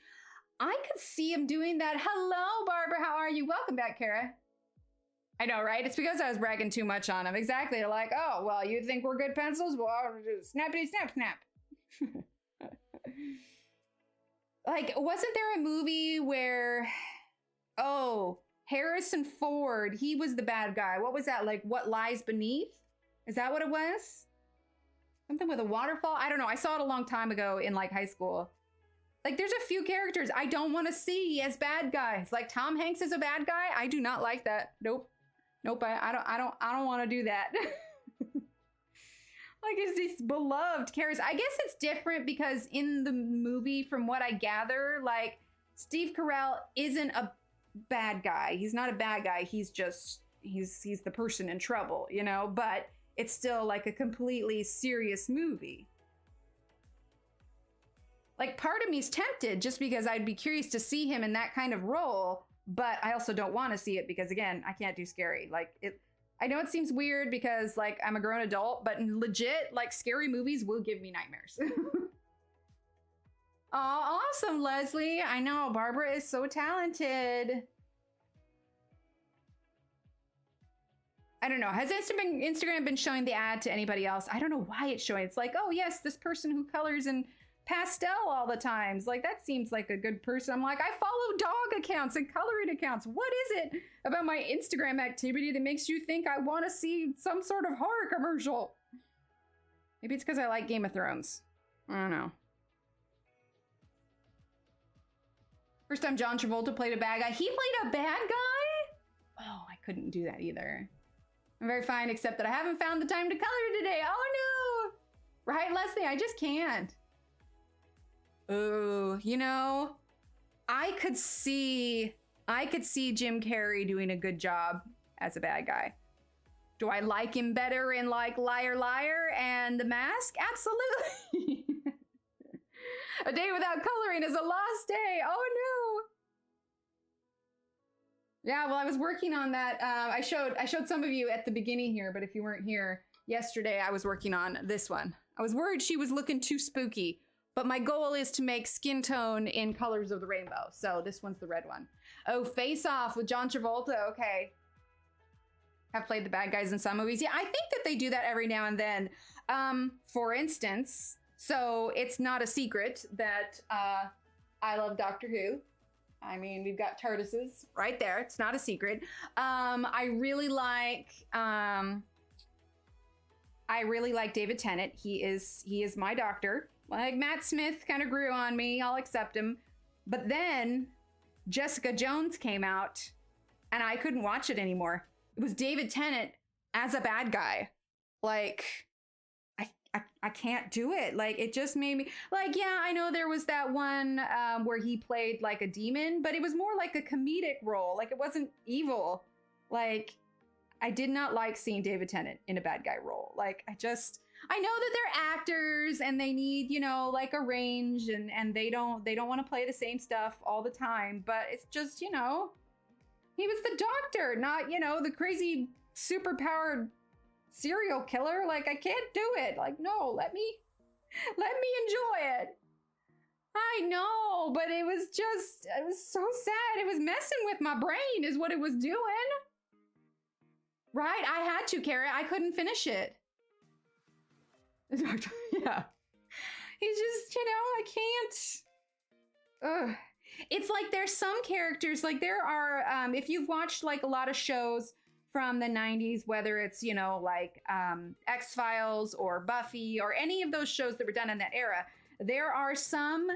I could see him doing that. Hello, Barbara. How are you? Welcome back, Kara. I know, right? It's because I was bragging too much on him. Exactly. They're like, oh, well, you think we're good pencils? Well, snappity snap snap. Like, wasn't there a movie where, oh, Harrison Ford, he was the bad guy. What was that? Like, What Lies Beneath? Is that what it was? Something with a waterfall? I don't know. I saw it a long time ago in like high school. Like, there's a few characters I don't want to see as bad guys. Like Tom Hanks is a bad guy. I do not like that. Nope. Nope. I don't want to do that. Like, it's these beloved characters. I guess it's different because in the movie, from what I gather, like Steve Carell isn't a bad guy. He's not a bad guy. He's just, he's the person in trouble, you know, but it's still like a completely serious movie. Like, part of me's tempted just because I'd be curious to see him in that kind of role, but I also don't want to see it because, again, I can't do scary. Like, I know it seems weird because, like, I'm a grown adult, but legit, like, scary movies will give me nightmares. Oh, awesome, Leslie. I know, Barbara is so talented. I don't know. Has Instagram been showing the ad to anybody else? I don't know why it's showing. It's like, oh, yes, this person who colors in pastel all the times. Like, that seems like a good person. I'm like, I follow dog accounts and coloring accounts. What is it about my Instagram activity that makes you think I want to see some sort of horror commercial? Maybe it's because I like Game of Thrones. I don't know. First time John Travolta played a bad guy. He played a bad guy? Oh, I couldn't do that either. I'm very fine, except that I haven't found the time to color today. Oh no! Right, Leslie? I just can't. Oh, you know, I could see Jim Carrey doing a good job as a bad guy. Do I like him better in like Liar Liar and The Mask? Absolutely. A day without coloring is a lost day. Oh no. Yeah, well, I was working on that. I showed some of you at the beginning here, but if you weren't here yesterday, I was working on this one. I was worried she was looking too spooky, but my goal is to make skin tone in colors of the rainbow. So this one's the red one. Oh, Face Off with John Travolta. Okay. Have played the bad guys in some movies. Yeah, I think that they do that every now and then. For instance, so it's not a secret that I love Doctor Who. I mean, we've got TARDISes right there. It's not a secret. I really like David Tennant. He is my doctor. Like Matt Smith kind of grew on me. I'll accept him. But then Jessica Jones came out and I couldn't watch it anymore. It was David Tennant as a bad guy. Like, I can't do it. Like, it just made me, like, yeah, I know there was that one where he played like a demon, but it was more like a comedic role. Like, it wasn't evil. Like, I did not like seeing David Tennant in a bad guy role. Like, I know that they're actors and they need, you know, like a range and they don't want to play the same stuff all the time, but it's just, you know, he was the doctor, not, you know, the crazy superpowered serial killer. Like, I can't do it. Like, no, let me enjoy it. I know, but it was so sad. It was messing with my brain is what it was doing. Right? I had to, Kara. I couldn't finish it. Yeah. He's just, you know, I can't. Ugh. It's like there's some characters, like there are, if you've watched like a lot of shows from the 90s, whether it's, you know, like X-Files or Buffy or any of those shows that were done in that era, there are some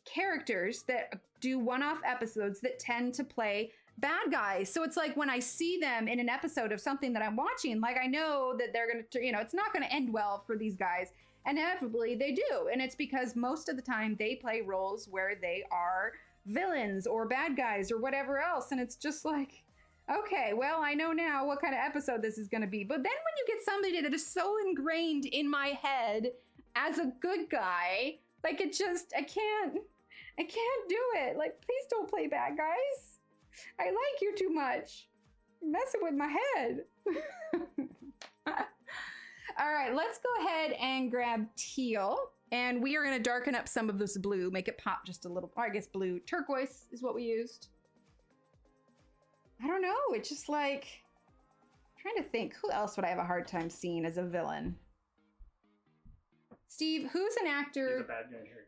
characters that do one-off episodes that tend to play bad guys. So it's like when I see them in an episode of something that I'm watching, like I know that they're going to, you know, it's not going to end well for these guys. And inevitably they do. And it's because most of the time they play roles where they are villains or bad guys or whatever else. And it's just like, okay, well, I know now what kind of episode this is going to be. But then when you get somebody that is so ingrained in my head as a good guy, like it just, I can't do it. Like, please don't play bad guys. I like you too much. You're messing with my head. All right, let's go ahead and grab teal. And we are going to darken up some of this blue, make it pop just a little. Or I guess blue. Turquoise is what we used. I don't know. It's just like, I'm trying to think. Who else would I have a hard time seeing as a villain? Steve, who's an actor? He's a bad guy in Harry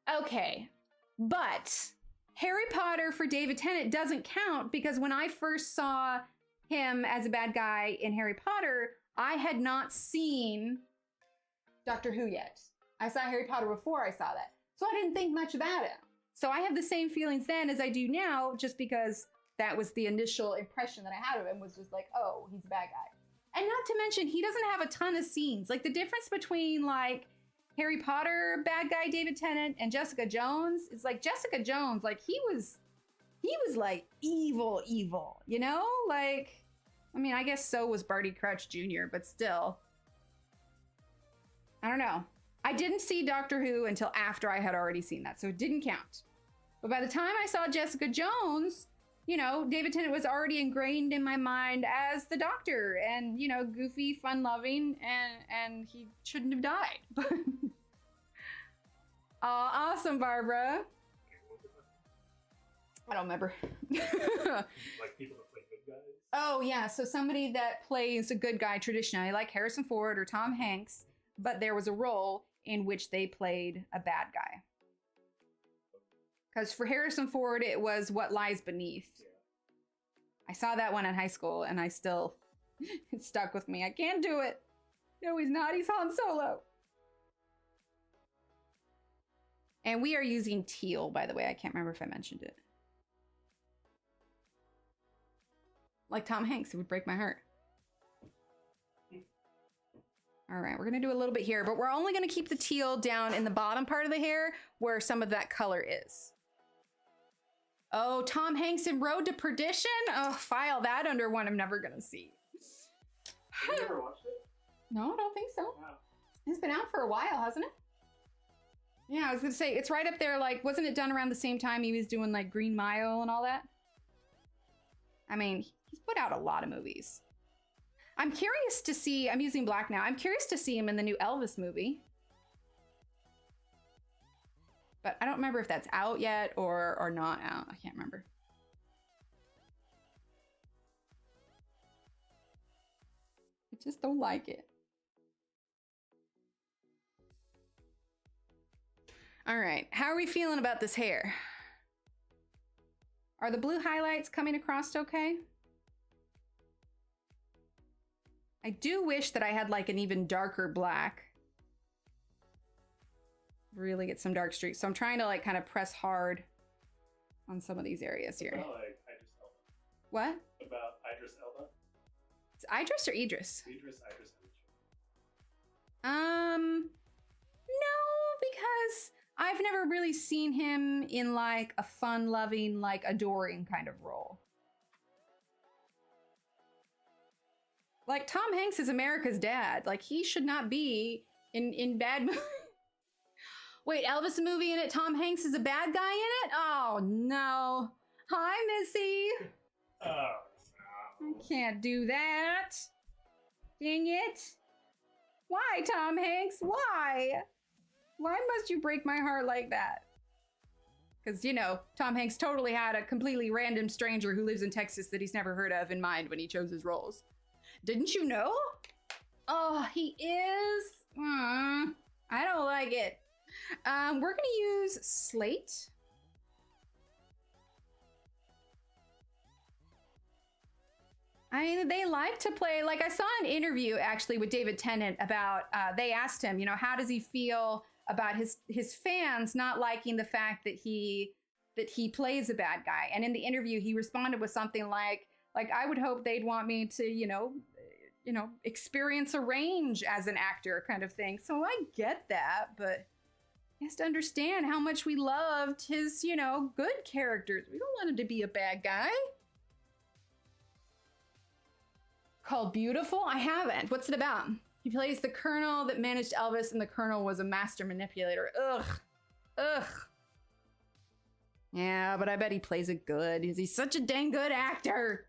Potter. Okay, but Harry Potter for David Tennant doesn't count because when I first saw him as a bad guy in Harry Potter, I had not seen Doctor Who yet. I saw Harry Potter before I saw that. So I didn't think much about him. So I have the same feelings then as I do now, just because that was the initial impression that I had of him, was just like, oh, he's a bad guy. And not to mention, he doesn't have a ton of scenes. Like the difference between like Harry Potter bad guy David Tennant and Jessica Jones is like Jessica Jones, like he was like evil, you know? Like, I mean, I guess so was Barty Crouch Jr., but still. I don't know. I didn't see Doctor Who until after I had already seen that, so it didn't count. But by the time I saw Jessica Jones, you know, David Tennant was already ingrained in my mind as the Doctor and, you know, goofy, fun-loving, and he shouldn't have died. But oh, awesome, Barbara. I don't remember. Like people that play good guys? Oh, yeah. So somebody that plays a good guy traditionally, like Harrison Ford or Tom Hanks, but there was a role in which they played a bad guy. Because for Harrison Ford, it was What Lies Beneath. Yeah. I saw that one in high school, and I still, it stuck with me. I can't do it. No, he's not. He's Han Solo. And we are using teal, by the way. I can't remember if I mentioned it. Like Tom Hanks, it would break my heart. All right, we're gonna do a little bit here, but we're only gonna keep the teal down in the bottom part of the hair where some of that color is. Oh, Tom Hanks in Road to Perdition? Oh, file that under one I'm never gonna see. Have you ever watched it? No, I don't think so. No. It's been out for a while, hasn't it? Yeah, I was gonna say, it's right up there, like, wasn't it done around the same time he was doing, like, Green Mile and all that? I mean, he's put out a lot of movies. I'm curious to see, I'm using black now, I'm curious to see him in the new Elvis movie. But I don't remember if that's out yet or not out. I can't remember. I just don't like it. All right, how are we feeling about this hair? Are the blue highlights coming across okay? I do wish that I had like an even darker black. Really get some dark streaks. So I'm trying to like kind of press hard on some of these areas here. About like Idris Elba. What? About Idris Elba? It's Idris or Idris? Idris. No, because I've never really seen him in like a fun-loving, like adoring kind of role. Like Tom Hanks is America's dad. Like he should not be in bad movies. Wait, Elvis movie in it, Tom Hanks is a bad guy in it? Oh no. Hi, Missy. Oh, no. I can't do that. Dang it. Why, Tom Hanks? Why? Why must you break my heart like that? Because, you know, Tom Hanks totally had a completely random stranger who lives in Texas that he's never heard of in mind when he chose his roles. Didn't you know? Oh, he is? I don't like it. We're gonna use slate. I mean, they like to play, like I saw an interview actually with David Tennant about, they asked him, you know, how does he feel about his fans not liking the fact that he plays a bad guy? And in the interview, he responded with something like I would hope they'd want me to, you know, experience a range as an actor kind of thing. So I get that, but he has to understand how much we loved his, you know, good characters. We don't want him to be a bad guy. Called Beautiful? I haven't. What's it about? He plays the colonel that managed Elvis, and the colonel was a master manipulator. Ugh. Ugh. Yeah, but I bet he plays it good. He's such a dang good actor.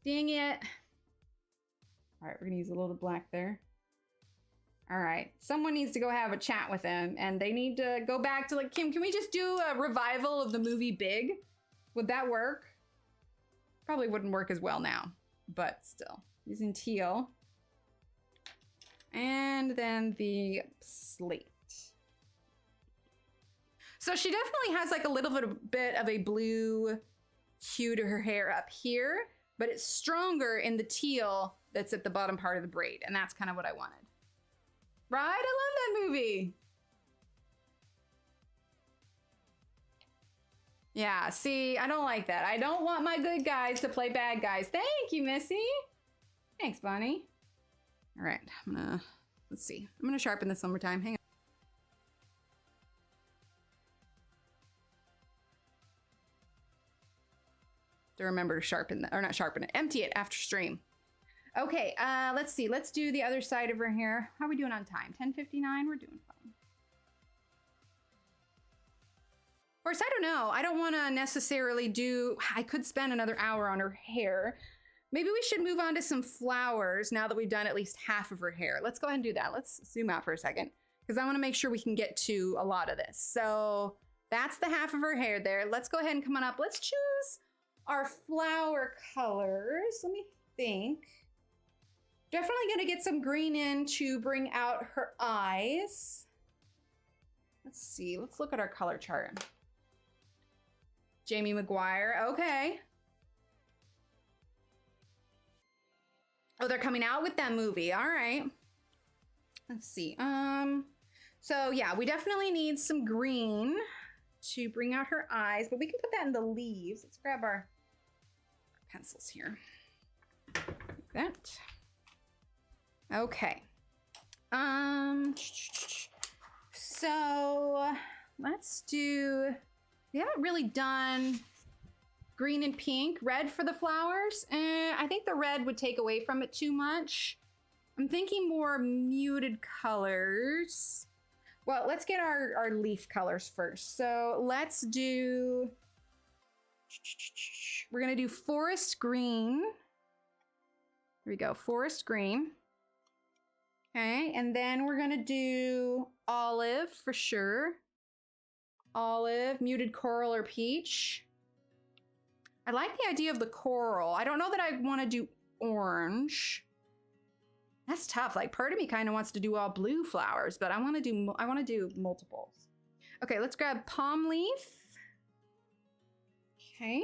Dang it. All right, we're gonna use a little black there. All right, someone needs to go have a chat with him, and they need to go back to like, Kim, can we just do a revival of the movie Big? Would that work? Probably wouldn't work as well now, but still. Using teal. And then the slate. So she definitely has like a little bit of a blue hue to her hair up here, but it's stronger in the teal that's at the bottom part of the braid, and that's kind of what I wanted. Right? I love that movie. Yeah, see, I don't like that. I don't want my good guys to play bad guys. Thank you, Missy. Thanks, Bonnie. All right, let's see. I'm gonna sharpen this one more time. Hang on. To remember to sharpen that, or not sharpen it, empty it after stream. Okay, let's see. Let's do the other side of her hair. How are we doing on time? 10:59, we're doing fine. Of course, I don't know. I don't want to necessarily do, I could spend another hour on her hair. Maybe we should move on to some flowers now that we've done at least half of her hair. Let's go ahead and do that. Let's zoom out for a second because I want to make sure we can get to a lot of this. So that's the half of her hair there. Let's go ahead and come on up. Let's choose our flower colors. Let me think. Definitely going to get some green in to bring out her eyes. Let's see. Let's look at our color chart. Jamie McGuire. Okay. Oh, they're coming out with that movie. All right. Let's see. So yeah, we definitely need some green to bring out her eyes, but we can put that in the leaves. Let's grab our pencils here. Like that. Okay. So let's do, we haven't really done green and pink. Red for the flowers. I think the red would take away from it too much. I'm thinking more muted colors. Well, let's get our leaf colors first. So let's do, we're gonna do forest green. Here we go, forest green. Okay, and then we're gonna do olive for sure. Olive, muted coral or peach. I like the idea of the coral. I don't know that I wanna do orange. That's tough. Like part of me kind of wants to do all blue flowers, but I want to do multiples. Okay, let's grab palm leaf. Okay,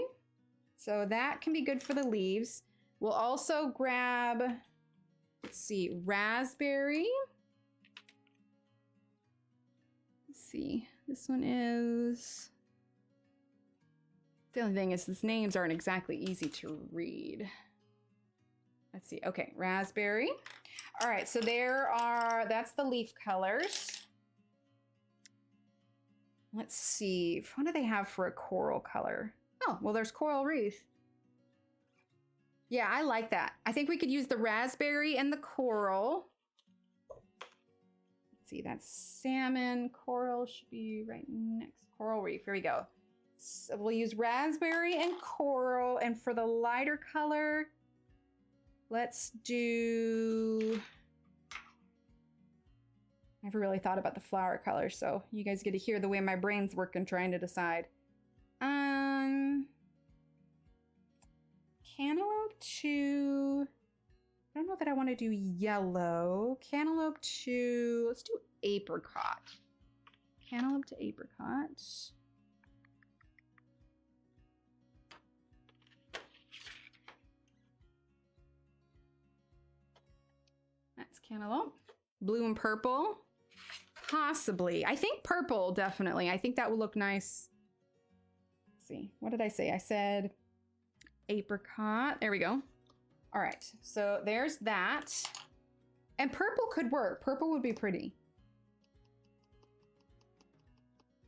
so that can be good for the leaves. We'll also grab, let's see, raspberry. Let's see, this one is, the only thing is these names aren't exactly easy to read. Let's see, okay, raspberry. All right, so that's the leaf colors. Let's see, what do they have for a coral color? Oh, well, there's coral reef. Yeah, I like that. I think we could use the raspberry and the coral. Let's see, that's salmon. Coral should be right next. Coral reef, here we go. So we'll use raspberry and coral, and for the lighter color, let's do, I never really thought about the flower color, so you guys get to hear the way my brain's working trying to decide. Cantaloupe to, I don't know that I want to do yellow. Cantaloupe to, let's do apricot. Cantaloupe to apricot. That's cantaloupe. Blue and purple. Possibly. I think purple, definitely. I think that would look nice. Let's see. What did I say? I said apricot. There we go. All right. So there's that. And purple could work. Purple would be pretty.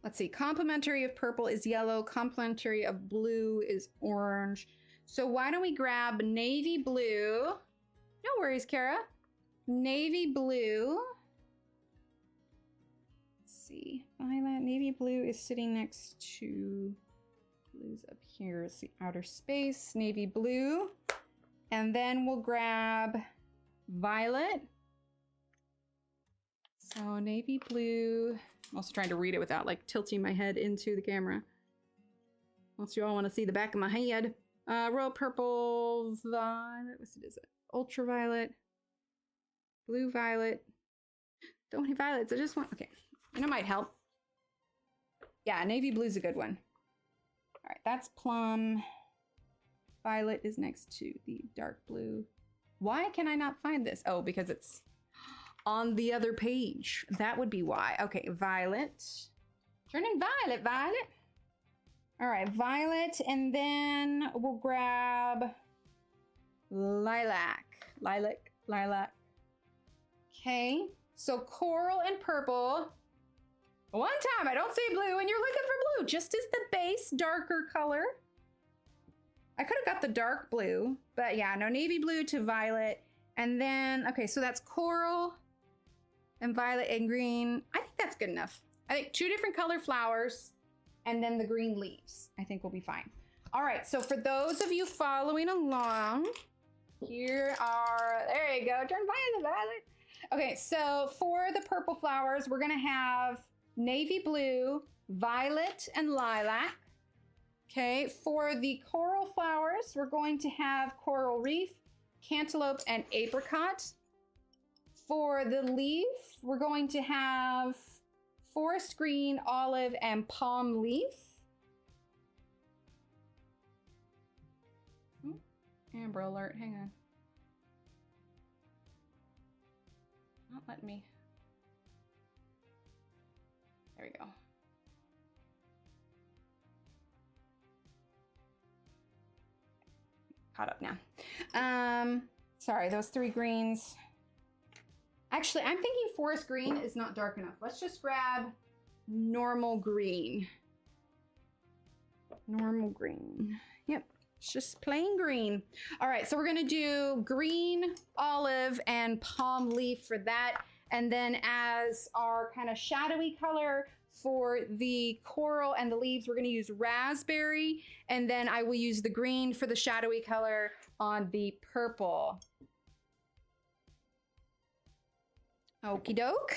Let's see. Complementary of purple is yellow. Complementary of blue is orange. So why don't we grab navy blue? No worries, Kara. Navy blue. Let's see. Violet. Navy blue is sitting next to, blue's up here. It's the outer space. Navy blue. And then we'll grab violet. So navy blue. I'm also trying to read it without like tilting my head into the camera. Unless you all want to see the back of my head. Royal purple, violet. What is it? Ultraviolet. Blue violet. Don't need violets. I just want, okay. And it might help. Yeah, navy blue's a good one. All right, that's plum. Violet is next to the dark blue. Why can I not find this? Oh, because it's on the other page. That would be why. Okay, violet. Turning violet, violet. All right, violet, and then we'll grab lilac. Lilac, lilac. Okay, so coral and purple. One time, I don't see blue, and you're looking for blue. Just as the base, darker color. I could have got the dark blue, but yeah, no, navy blue to violet. And then, okay, so that's coral and violet and green. I think that's good enough. I think 2 different color flowers and then the green leaves, I think will be fine. All right, so for those of you following along, here are, there you go, turn violet, violet. Okay, so for the purple flowers, we're gonna have navy blue, violet, and lilac. Okay, for the coral flowers, we're going to have coral reef, cantaloupe, and apricot. For the leaf, we're going to have forest green, olive, and palm leaf. Amber alert, hang on. Not letting me. There we go. Caught up now. Sorry, those 3 greens. Actually, I'm thinking forest green is not dark enough. Let's just grab normal green. Normal green. Yep, it's just plain green. All right, so we're gonna do green, olive, and palm leaf for that. And then as our kind of shadowy color for the coral and the leaves, we're gonna use raspberry. And then I will use the green for the shadowy color on the purple. Okie doke.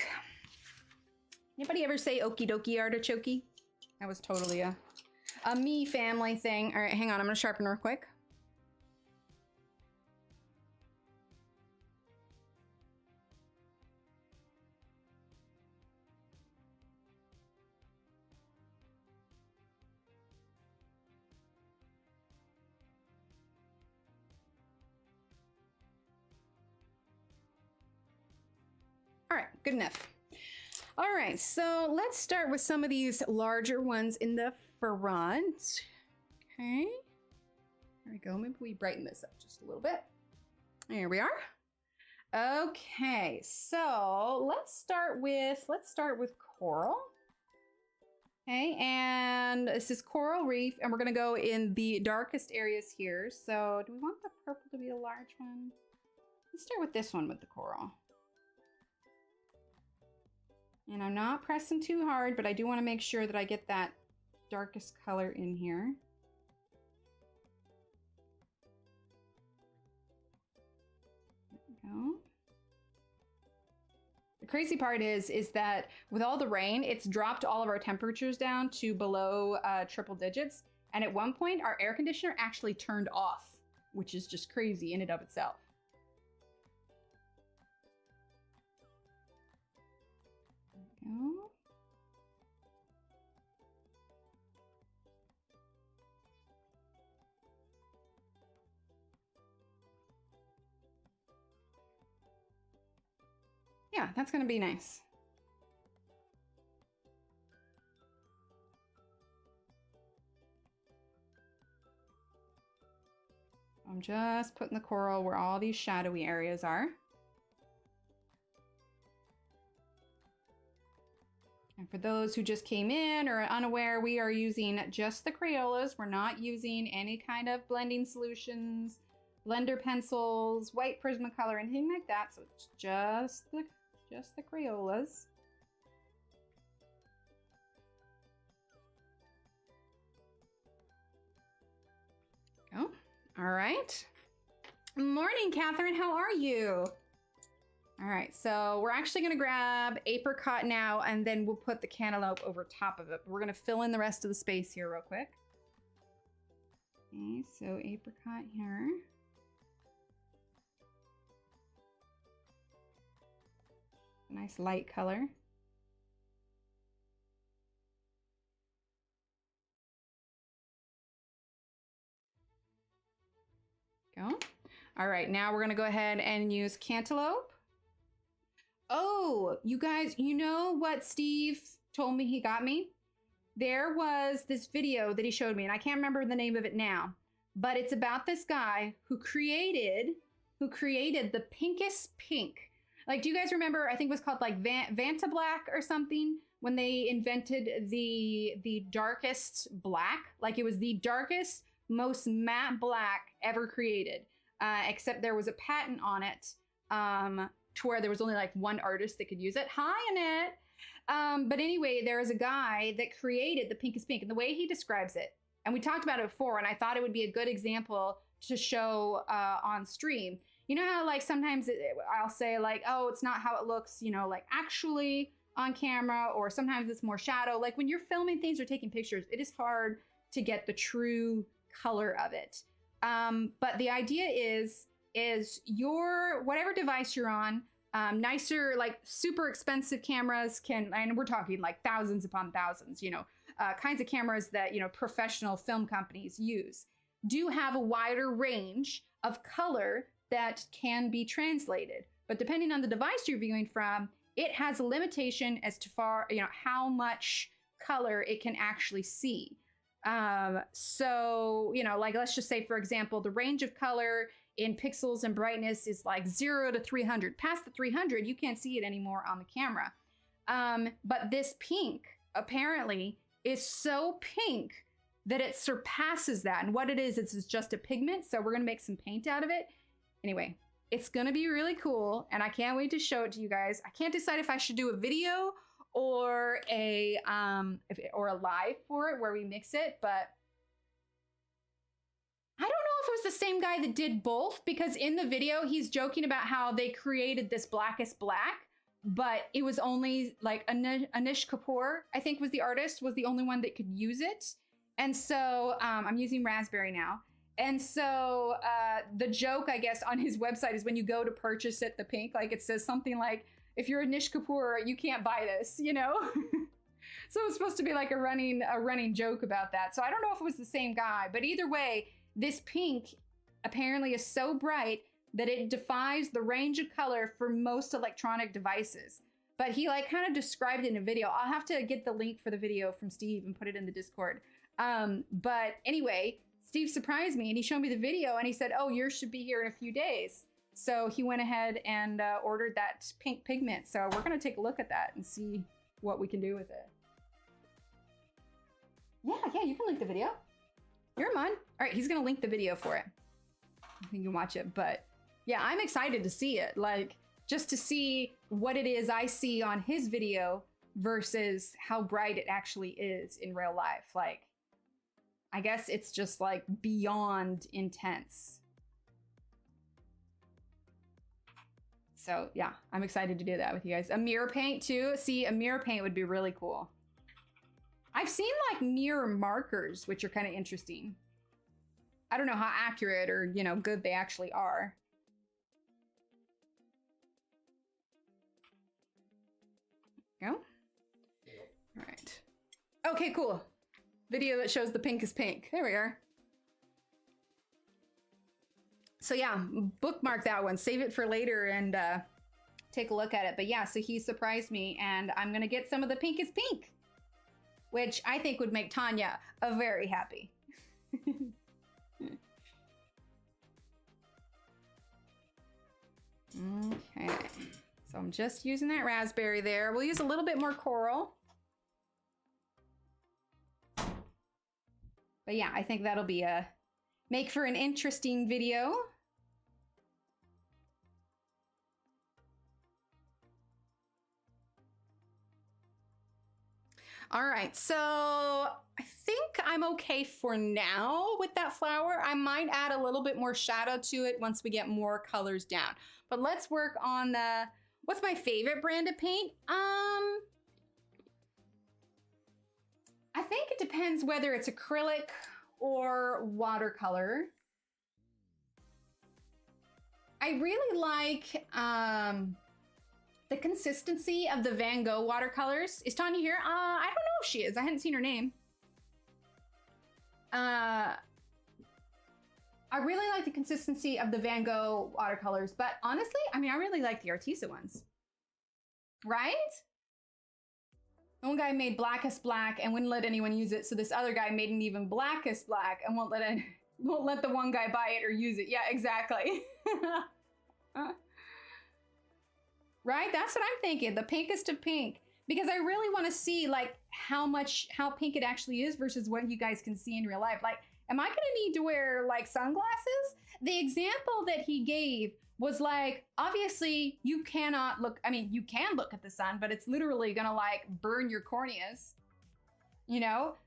Anybody ever say okie dokie artichoke? That was totally a me family thing. All right, hang on, I'm gonna sharpen real quick. All right, good enough. All right, so let's start with some of these larger ones in the front. Okay, there we go. Maybe we brighten this up just a little bit. There we are. Okay, so let's start with coral. Okay, and this is coral reef, and we're gonna go in the darkest areas here. So do we want the purple to be a large one? Let's start with this one with the coral. And I'm not pressing too hard, but I do want to make sure that I get that darkest color in here. There we go. The crazy part is that with all the rain, it's dropped all of our temperatures down to below triple digits. And at one point, our air conditioner actually turned off, which is just crazy in and of itself. Go. Yeah, that's gonna be nice. I'm just putting the coral where all these shadowy areas are. And for those who just came in or are unaware, we are using just the Crayolas. We're not using any kind of blending solutions, blender pencils, white Prismacolor, anything like that. So it's just the Crayolas. Go. All right. Morning, Catherine. How are you? All right, so we're actually gonna grab apricot now, and then we'll put the cantaloupe over top of it. We're gonna fill in the rest of the space here real quick. Okay, so apricot here. Nice light color. Go. All right, now we're gonna go ahead and use cantaloupe. Oh, you guys, you know what Steve told me he got me? There was this video that he showed me, and I can't remember the name of it now, but it's about this guy who created the pinkest pink. Like, do you guys remember, I think it was called like Vanta Black or something, when they invented the darkest black? Like, it was the darkest, most matte black ever created, except there was a patent on it, to where there was only like one artist that could use it. Hi, Annette. But anyway, there is a guy that created the pinkest pink, and the way he describes it, and we talked about it before, and I thought it would be a good example to show on stream. You know how like sometimes I'll say like, oh, it's not how it looks, you know, like actually on camera, or sometimes it's more shadow. Like when you're filming things or taking pictures, it is hard to get the true color of it. But the idea is your, whatever device you're on, nicer, like super expensive cameras can, and we're talking like thousands upon thousands, you know, kinds of cameras that, you know, professional film companies use, do have a wider range of color that can be translated. But depending on the device you're viewing from, it has a limitation as to how much color it can actually see. So, like, let's just say, for example, the range of color in pixels and brightness is like 0 to 300. Past the 300, you can't see it anymore on the camera. But this pink apparently is so pink that it surpasses that. And what it is, it's just a pigment. So we're gonna make some paint out of it. Anyway, it's gonna be really cool, and I can't wait to show it to you guys. I can't decide if I should do a video or a live for it where we mix it, but I don't know if it was the same guy that did both, because in the video he's joking about how they created this blackest black, but it was only like Anish Kapoor, I think was the artist, was the only one that could use it. And so I'm using raspberry now. And so the joke, I guess, on his website is when you go to purchase it, the pink, like it says something like, if you're a Anish Kapoor, you can't buy this, you know? So it's supposed to be like a running joke about that. So I don't know if it was the same guy, but either way, this pink apparently is so bright that it defies the range of color for most electronic devices. But he like kind of described it in a video. I'll have to get the link for the video from Steve and put it in the Discord. But anyway, Steve surprised me and he showed me the video and he said, oh, yours should be here in a few days. So he went ahead and ordered that pink pigment. So we're gonna take a look at that and see what we can do with it. Yeah, you can link the video. You're mine. All right, he's gonna link the video for it. You can watch it, but yeah, I'm excited to see it. Like, just to see what it is I see on his video versus how bright it actually is in real life. Like, I guess it's just like beyond intense. So yeah, I'm excited to do that with you guys. A mirror paint too. See, a mirror paint would be really cool. I've seen like mirror markers, which are kind of interesting. I don't know how accurate or, good they actually are. Go. All right. Okay, cool. Video that shows the pink is pink. There we are. So yeah, bookmark that one, save it for later and take a look at it. But yeah, so he surprised me and I'm gonna get some of the pink is pink, which I think would make Tanya very happy. Okay, so I'm just using that raspberry there. We'll use a little bit more coral. But yeah, I think that'll be make for an interesting video. All right, so I think I'm okay for now with that flower. I might add a little bit more shadow to it once we get more colors down. But let's work on the, what's my favorite brand of paint? I think it depends whether it's acrylic or watercolor. I really like the consistency of the Van Gogh watercolors. Is Tanya here? I don't know if she is. I hadn't seen her name. I really like the consistency of the Van Gogh watercolors, but honestly, I really like the Arteza ones. Right? One guy made blackest black and wouldn't let anyone use it, so this other guy made an even blackest black and won't let the one guy buy it or use it. Yeah, exactly. Right? That's what I'm thinking. The pinkest of pink. Because I really want to see like how pink it actually is versus what you guys can see in real life. Like, am I going to need to wear like sunglasses? The example that he gave was like, obviously you cannot look, you can look at the sun, but it's literally going to like burn your corneas,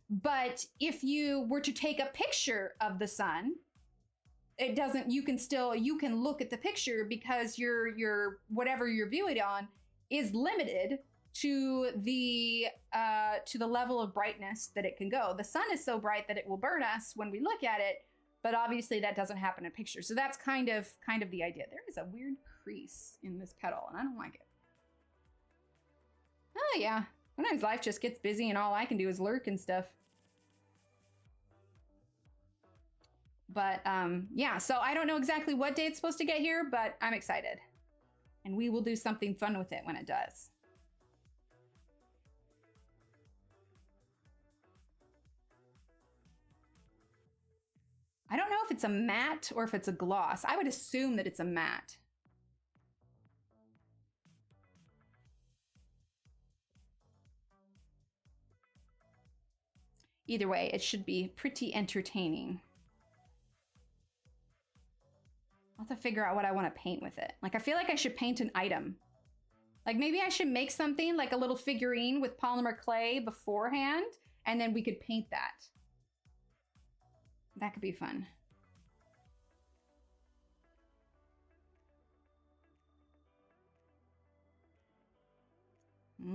But if you were to take a picture of the sun, it doesn't, you can look at the picture because your whatever you're viewing on is limited to the level of brightness that it can go. The sun is so bright that it will burn us when we look at it, but obviously that doesn't happen in pictures. So that's kind of the idea. There is a weird crease in this petal and I don't like it. Oh yeah, sometimes life just gets busy and all I can do is lurk and stuff. But yeah, so I don't know exactly what day it's supposed to get here, but I'm excited. And we will do something fun with it when it does. it's a matte or if it's a gloss. I would assume that it's a matte. Either way, it should be pretty entertaining. I'll have to figure out what I want to paint with it. Like, I feel like I should paint an item. Like, maybe I should make something like a little figurine with polymer clay beforehand, and then we could paint that. That could be fun.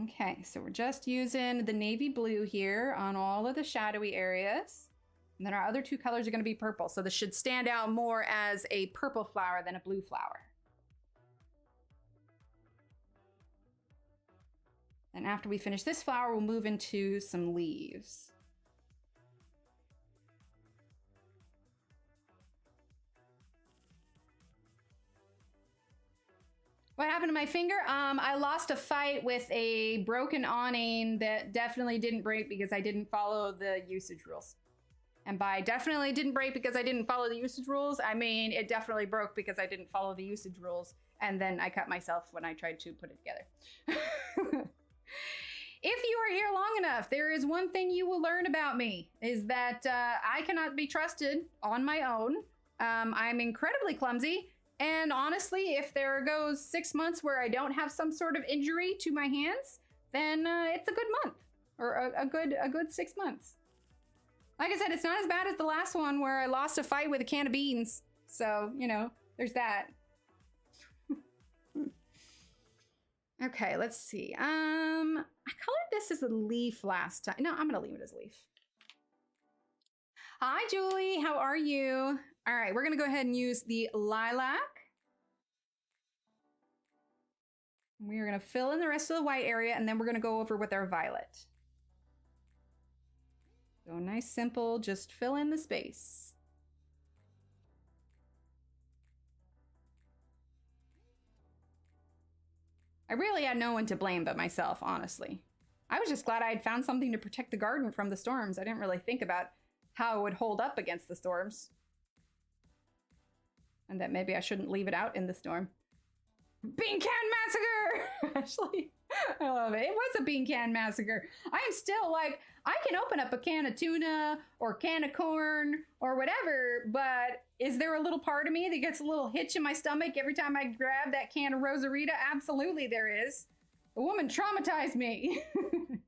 Okay, so we're just using the navy blue here on all of the shadowy areas. And then our other two colors are going to be purple. So this should stand out more as a purple flower than a blue flower. And after we finish this flower, we'll move into some leaves. What happened to my finger? I lost a fight with a broken awning that definitely didn't break because I didn't follow the usage rules. And by definitely didn't break because I didn't follow the usage rules, I mean it definitely broke because I didn't follow the usage rules. And then I cut myself when I tried to put it together. If you are here long enough, there is one thing you will learn about me, is that I cannot be trusted on my own. I'm incredibly clumsy. And honestly, if there goes 6 months where I don't have some sort of injury to my hands, then it's a good month, or a good 6 months. Like I said, it's not as bad as the last one where I lost a fight with a can of beans. So, you know, there's that. Okay, let's see. I colored this as a leaf last time. No, I'm gonna leave it as leaf. Hi, Julie, how are you? All right, we're gonna go ahead and use the lilac. We are gonna fill in the rest of the white area, and then we're gonna go over with our violet. So nice, simple, just fill in the space. I really had no one to blame but myself, honestly. I was just glad I had found something to protect the garden from the storms. I didn't really think about how it would hold up against the storms. And that maybe I shouldn't leave it out in the storm. Bean can massacre! Actually, I love it. It was a bean can massacre. I am still like, I can open up a can of tuna or a can of corn or whatever, but is there a little part of me that gets a little hitch in my stomach every time I grab that can of Rosarita? Absolutely there is. The woman traumatized me. I'm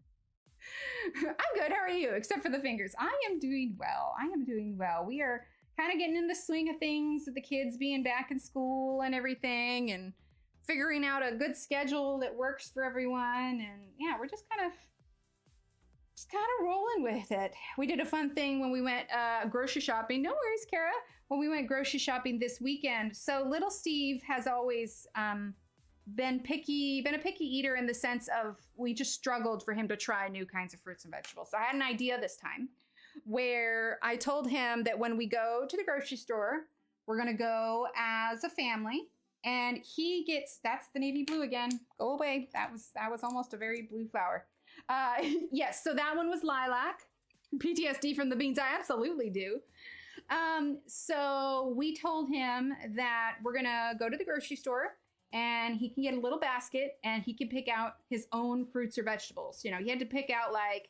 good, how are you? Except for the fingers. I am doing well. I am doing well. We are kind of getting in the swing of things with the kids being back in school and everything, and figuring out a good schedule that works for everyone. And yeah, we're just kind of rolling with it. We did a fun thing when we went grocery shopping. No worries, Kara. When we went grocery shopping this weekend. So little Steve has always been a picky eater in the sense of we just struggled for him to try new kinds of fruits and vegetables. So I had an idea this time where I told him that when we go to the grocery store, we're gonna go as a family. And he gets, that's the navy blue again. Go away. That was almost a very blue flower. Yes, so that one was lilac. PTSD from the beans, I absolutely do. So we told him that we're gonna go to the grocery store and he can get a little basket and he can pick out his own fruits or vegetables. You know, he had to pick out like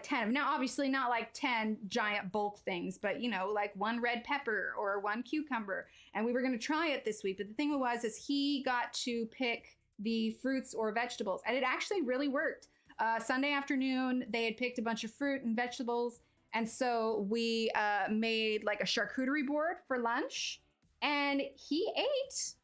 10. Now, obviously not like 10 giant bulk things, but you know, like one red pepper or one cucumber. And we were going to try it this week. But the thing is he got to pick the fruits or vegetables, and it actually really worked. Sunday afternoon, they had picked a bunch of fruit and vegetables. And so we made like a charcuterie board for lunch, and he ate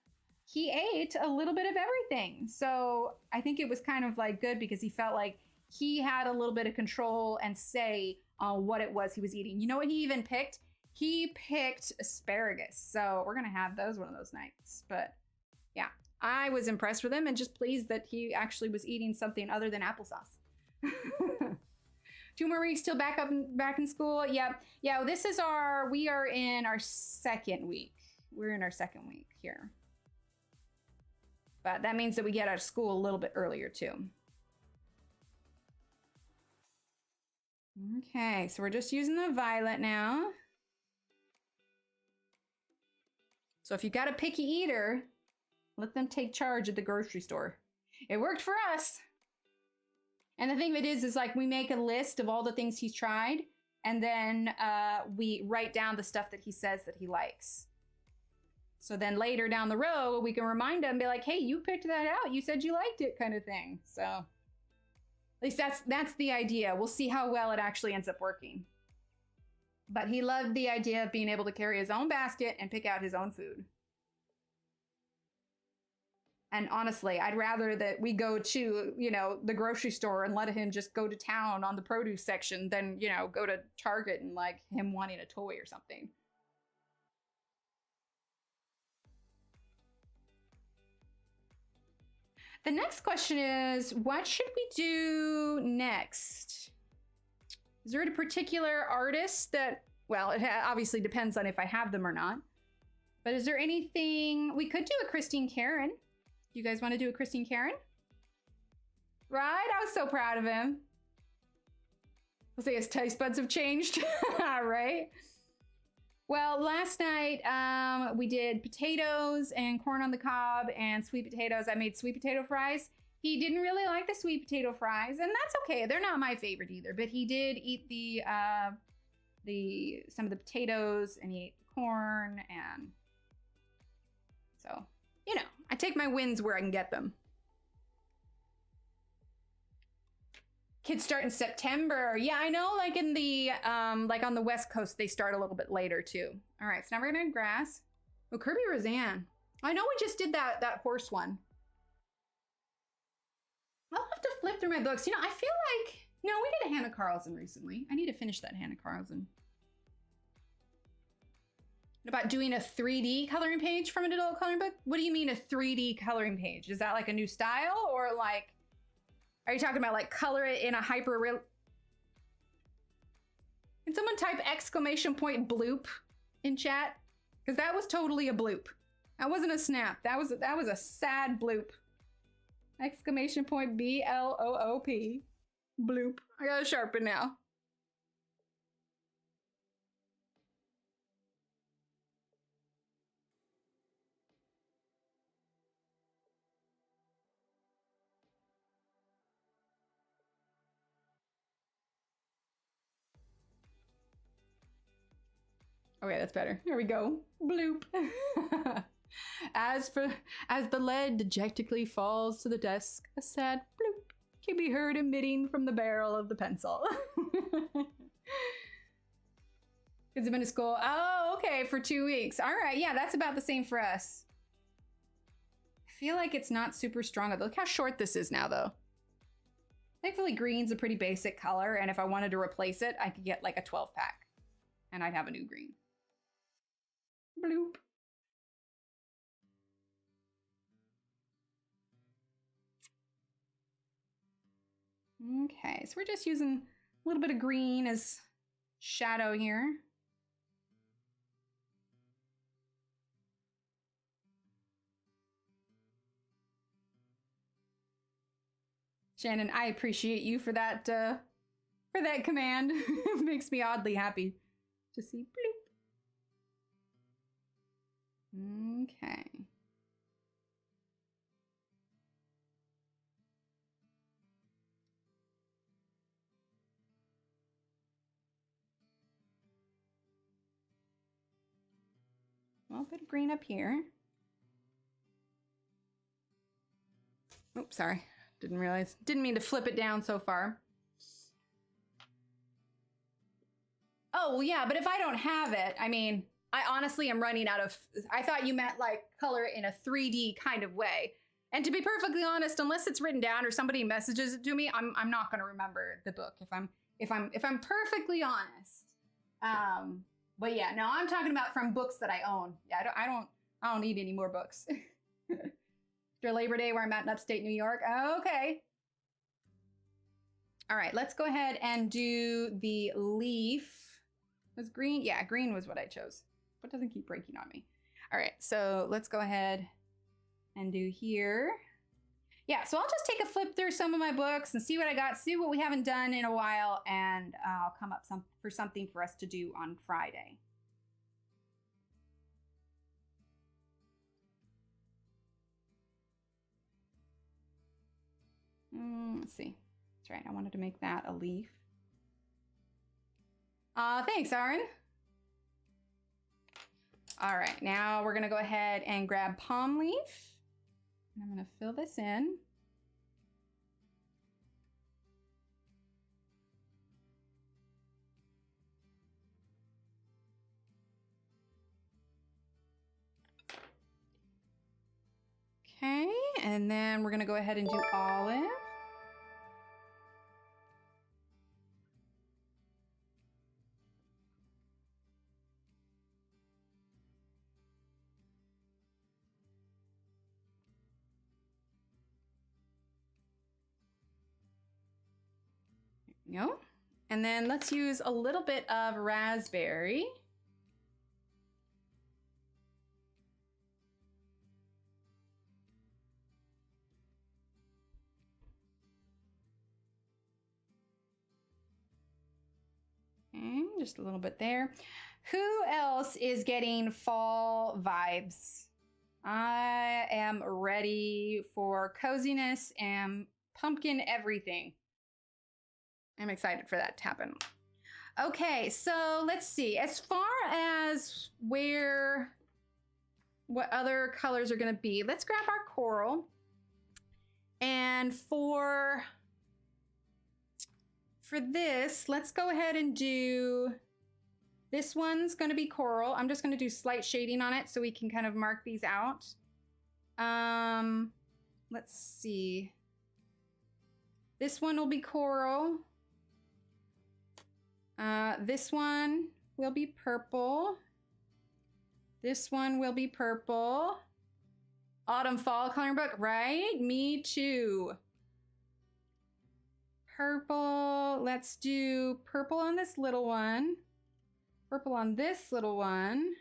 a little bit of everything. So I think it was kind of like good because he felt like he had a little bit of control and say on what it was he was eating. You know what he even picked? He picked asparagus. So we're going to have those one of those nights. But yeah, I was impressed with him and just pleased that he actually was eating something other than applesauce. 2 more weeks till back in school. Yep. Yeah, we are in our second week. We're in our second week here. But that means that we get out of school a little bit earlier too. Okay, so we're just using the violet now. So if you got a picky eater, let them take charge at the grocery store. It worked for us. And the thing of it is like we make a list of all the things he's tried, and then we write down the stuff that he says that he likes. So then later down the road, we can remind him and be like, hey, you picked that out. You said you liked it, kind of thing. So at least that's the idea. We'll see how well it actually ends up working. But he loved the idea of being able to carry his own basket and pick out his own food. And honestly, I'd rather that we go to, you know, the grocery store and let him just go to town on the produce section than, you know, go to Target and like him wanting a toy or something. The next question is, what should we do next? Is there a particular artist that, well, it obviously depends on if I have them or not. But is there anything, we could do a Christine Karen. You guys want to do a Christine Karen? Right? I was so proud of him. I'll say his taste buds have changed. Right? Well, last night we did potatoes and corn on the cob and sweet potatoes. I made sweet potato fries. He didn't really like the sweet potato fries, and that's okay. They're not my favorite either, but he did eat some of the potatoes, and he ate the corn, and so, you know, I take my wins where I can get them. Kids start in September. Yeah, I know, like in the, like on the West Coast, they start a little bit later too. All right, so now we're gonna grass. Oh, Kirby Roseanne. I know we just did that horse one. I'll have to flip through my books. You know, I feel like, no, we did a Hannah Carlson recently. I need to finish that Hannah Carlson. What about doing a 3D coloring page from an adult coloring book? What do you mean a 3D coloring page? Is that like a new style, or like, are you talking about like color it in a hyper real? Can someone type exclamation point bloop in chat? Because that was totally a bloop. That wasn't a snap. That was a sad bloop. Exclamation point B-L-O-O-P. Bloop. I gotta sharpen now. Okay, that's better. Here we go. Bloop. As the lead dejectedly falls to the desk, a sad bloop can be heard emitting from the barrel of the pencil. Kids have been to school. Oh, okay, for 2 weeks. All right, yeah, that's about the same for us. I feel like it's not super strong. Look how short this is now, though. Thankfully, green's a pretty basic color, and if I wanted to replace it, I could get like a 12-pack, and I'd have a new green. Bloop. Okay, so we're just using a little bit of green as shadow here. Shannon, I appreciate you for that command. It makes me oddly happy to see bloop. Okay. A little bit of green up here. Oops, sorry. Didn't mean to flip it down so far. Oh, well, yeah, but if I don't have it, I mean, I honestly am running out of, I thought you meant like color in a 3D kind of way. And to be perfectly honest, unless it's written down or somebody messages it to me, I'm not going to remember the book if I'm perfectly honest. But yeah, no, I'm talking about from books that I own. Yeah, I don't need any more books. After Labor Day, where I'm at in upstate New York. Oh, okay. All right, let's go ahead and do the leaf. Was green? Yeah, green was what I chose. What doesn't keep breaking on me? All right, so let's go ahead and do here. Yeah, so I'll just take a flip through some of my books and see what I got, see what we haven't done in a while, and I'll come up for something for us to do on Friday. Let's see. That's right. I wanted to make that a leaf. Thanks, Aaron. All right, now we're gonna go ahead and grab palm leaf. And I'm gonna fill this in. Okay, and then we're gonna go ahead and do olive. There we go. And then let's use a little bit of raspberry. Okay, just a little bit there. Who else is getting fall vibes? I am ready for coziness and pumpkin everything. I'm excited for that to happen. Okay, so let's see. As far as what other colors are gonna be, let's grab our coral. And for this, let's go ahead and do, this one's gonna be coral. I'm just gonna do slight shading on it so we can kind of mark these out. Let's see. This one will be coral. This one will be purple. This one will be purple. Autumn fall coloring book, right? Me too. Purple, let's do purple on this little one. Purple on this little one.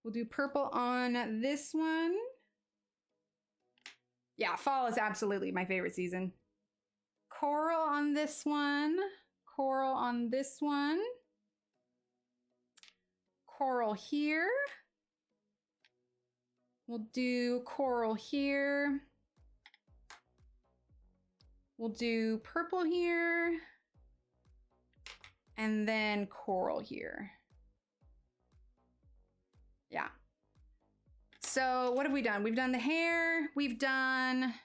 We'll do purple on this one. Yeah, fall is absolutely my favorite season. Coral on this one. Coral on this one. Coral here. We'll do coral here. We'll do purple here. And then coral here. Yeah. So what have we done? We've done the hair, we've done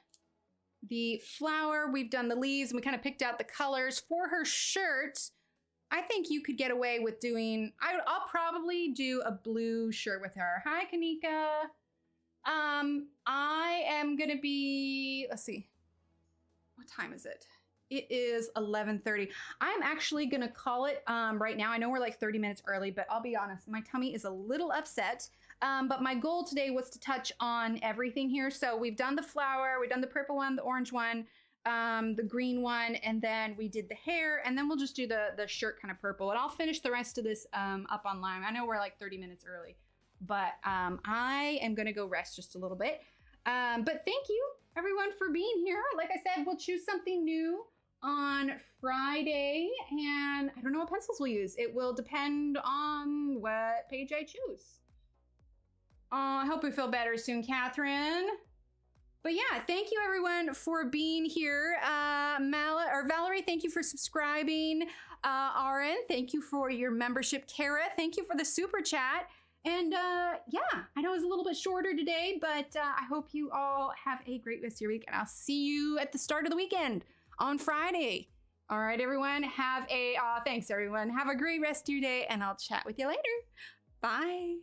the flower, we've done the leaves, and we kind of picked out the colors. For her shirt, I think you could get away with doing, I'll probably do a blue shirt with her. Hi, Kanika. I am gonna be, let's see, what time is it? It is 11:30. I'm actually gonna call it right now. I know we're like 30 minutes early, but I'll be honest, my tummy is a little upset. But my goal today was to touch on everything here. So we've done the flower, we've done the purple one, the orange one, the green one, and then we did the hair, and then we'll just do the shirt kind of purple. And I'll finish the rest of this up online. I know we're like 30 minutes early, but I am gonna go rest just a little bit. But thank you everyone for being here. Like I said, we'll choose something new on Friday, and I don't know what pencils we'll use. It will depend on what page I choose. I hope we feel better soon, Catherine. But yeah, thank you everyone for being here. Valerie, thank you for subscribing. Aaron, thank you for your membership. Kara, thank you for the super chat. And yeah, I know it was a little bit shorter today, but I hope you all have a great rest of your week, and I'll see you at the start of the weekend on Friday. All right, everyone, have a, thanks everyone. Have a great rest of your day, and I'll chat with you later. Bye.